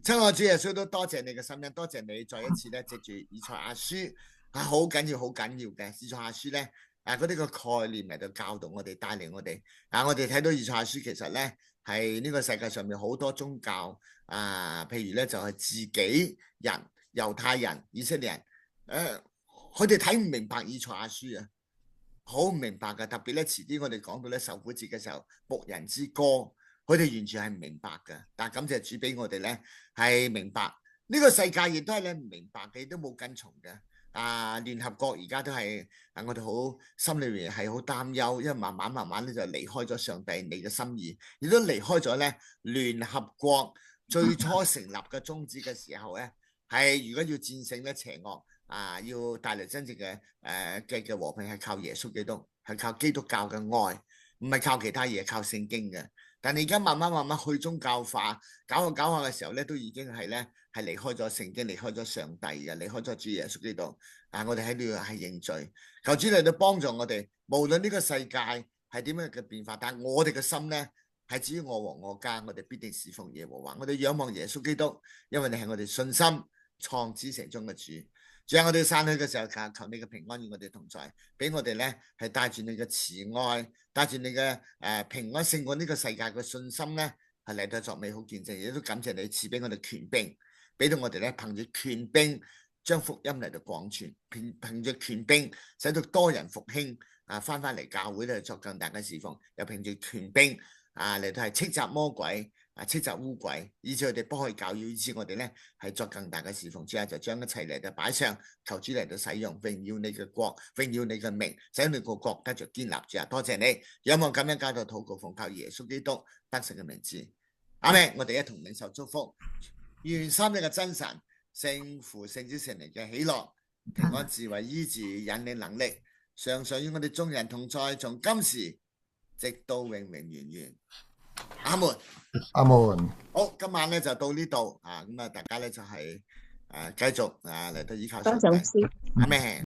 Speaker 1: 親愛主耶穌，都多謝你嘅心恩，多謝你再一次咧藉住以賽亞書好緊要嘅以賽亞書咧。嗰啲個概念嚟到教導我哋，帶領我哋。我哋睇到以賽亞書其實咧係呢個世界上面好多宗教譬如咧就係自己人、猶太人、以色列人，佢哋睇唔明白以賽亞書啊。好唔明白嘅。特別咧，遲啲我哋講到咧受苦節嘅時候，牧人之歌，佢哋完全係唔明白嘅。但係感謝主俾我哋咧係明白，呢個世界亦都係咧唔明白嘅，亦都冇跟從嘅。聯合國而家都係我哋好心裏面係好擔憂，因為慢慢咧就離開咗上帝你嘅心意，亦都離開咗咧聯合國最初成立嘅宗旨嘅時候咧，係如果要戰勝咧邪惡要帶嚟真正嘅嘅和平，係靠耶穌基督，係靠基督教嘅愛，唔係靠其他嘢，靠聖經嘅。但係而家慢慢去宗教化，搞下嘅時候咧，都已經係咧係離開咗聖經，離開咗上帝嘅，離開咗主耶穌基督。我哋喺度係認罪，求主嚟到幫助我哋。無論呢個世界係點樣嘅變化，但係我哋嘅心咧係至於我和我家，我哋必定侍奉耶和華。我哋仰望耶穌基督，因為你係我哋信心創始成終嘅主。仲有我哋散去嘅時候，求你嘅平安與我哋同在，俾我哋咧係帶住你嘅慈愛，帶住你嘅平安勝過呢個世界嘅信心咧，係嚟到作美好見證。亦都感謝你賜俾我哋權柄，俾到我哋咧憑住權柄將福音嚟到廣傳，憑住權柄使到多人復興翻嚟教會咧作更大嘅侍奉，又憑住權柄嚟到係斥責魔鬼。斥責污鬼，以致佢哋不可以教育，以致我哋咧係作更大嘅侍奉。之後就將一切嚟到擺上，求主嚟到使用，榮耀你嘅國，榮耀你嘅名，使你個國得着建立。主啊，多謝你，仰望咁樣交到禱告，奉靠耶穌基督得勝嘅名字，阿們。我哋一同領受祝福，願三一嘅真神聖父聖子聖靈嘅喜樂、平安、智慧、醫治、引領能力，常常與我哋眾人同在，從今時直到永永遠遠。阿門，
Speaker 2: 阿門。
Speaker 1: 好，今晚咧就到呢度咁大家咧就係繼續嚟到依靠上帝。
Speaker 3: 多謝老師。
Speaker 1: 阿們。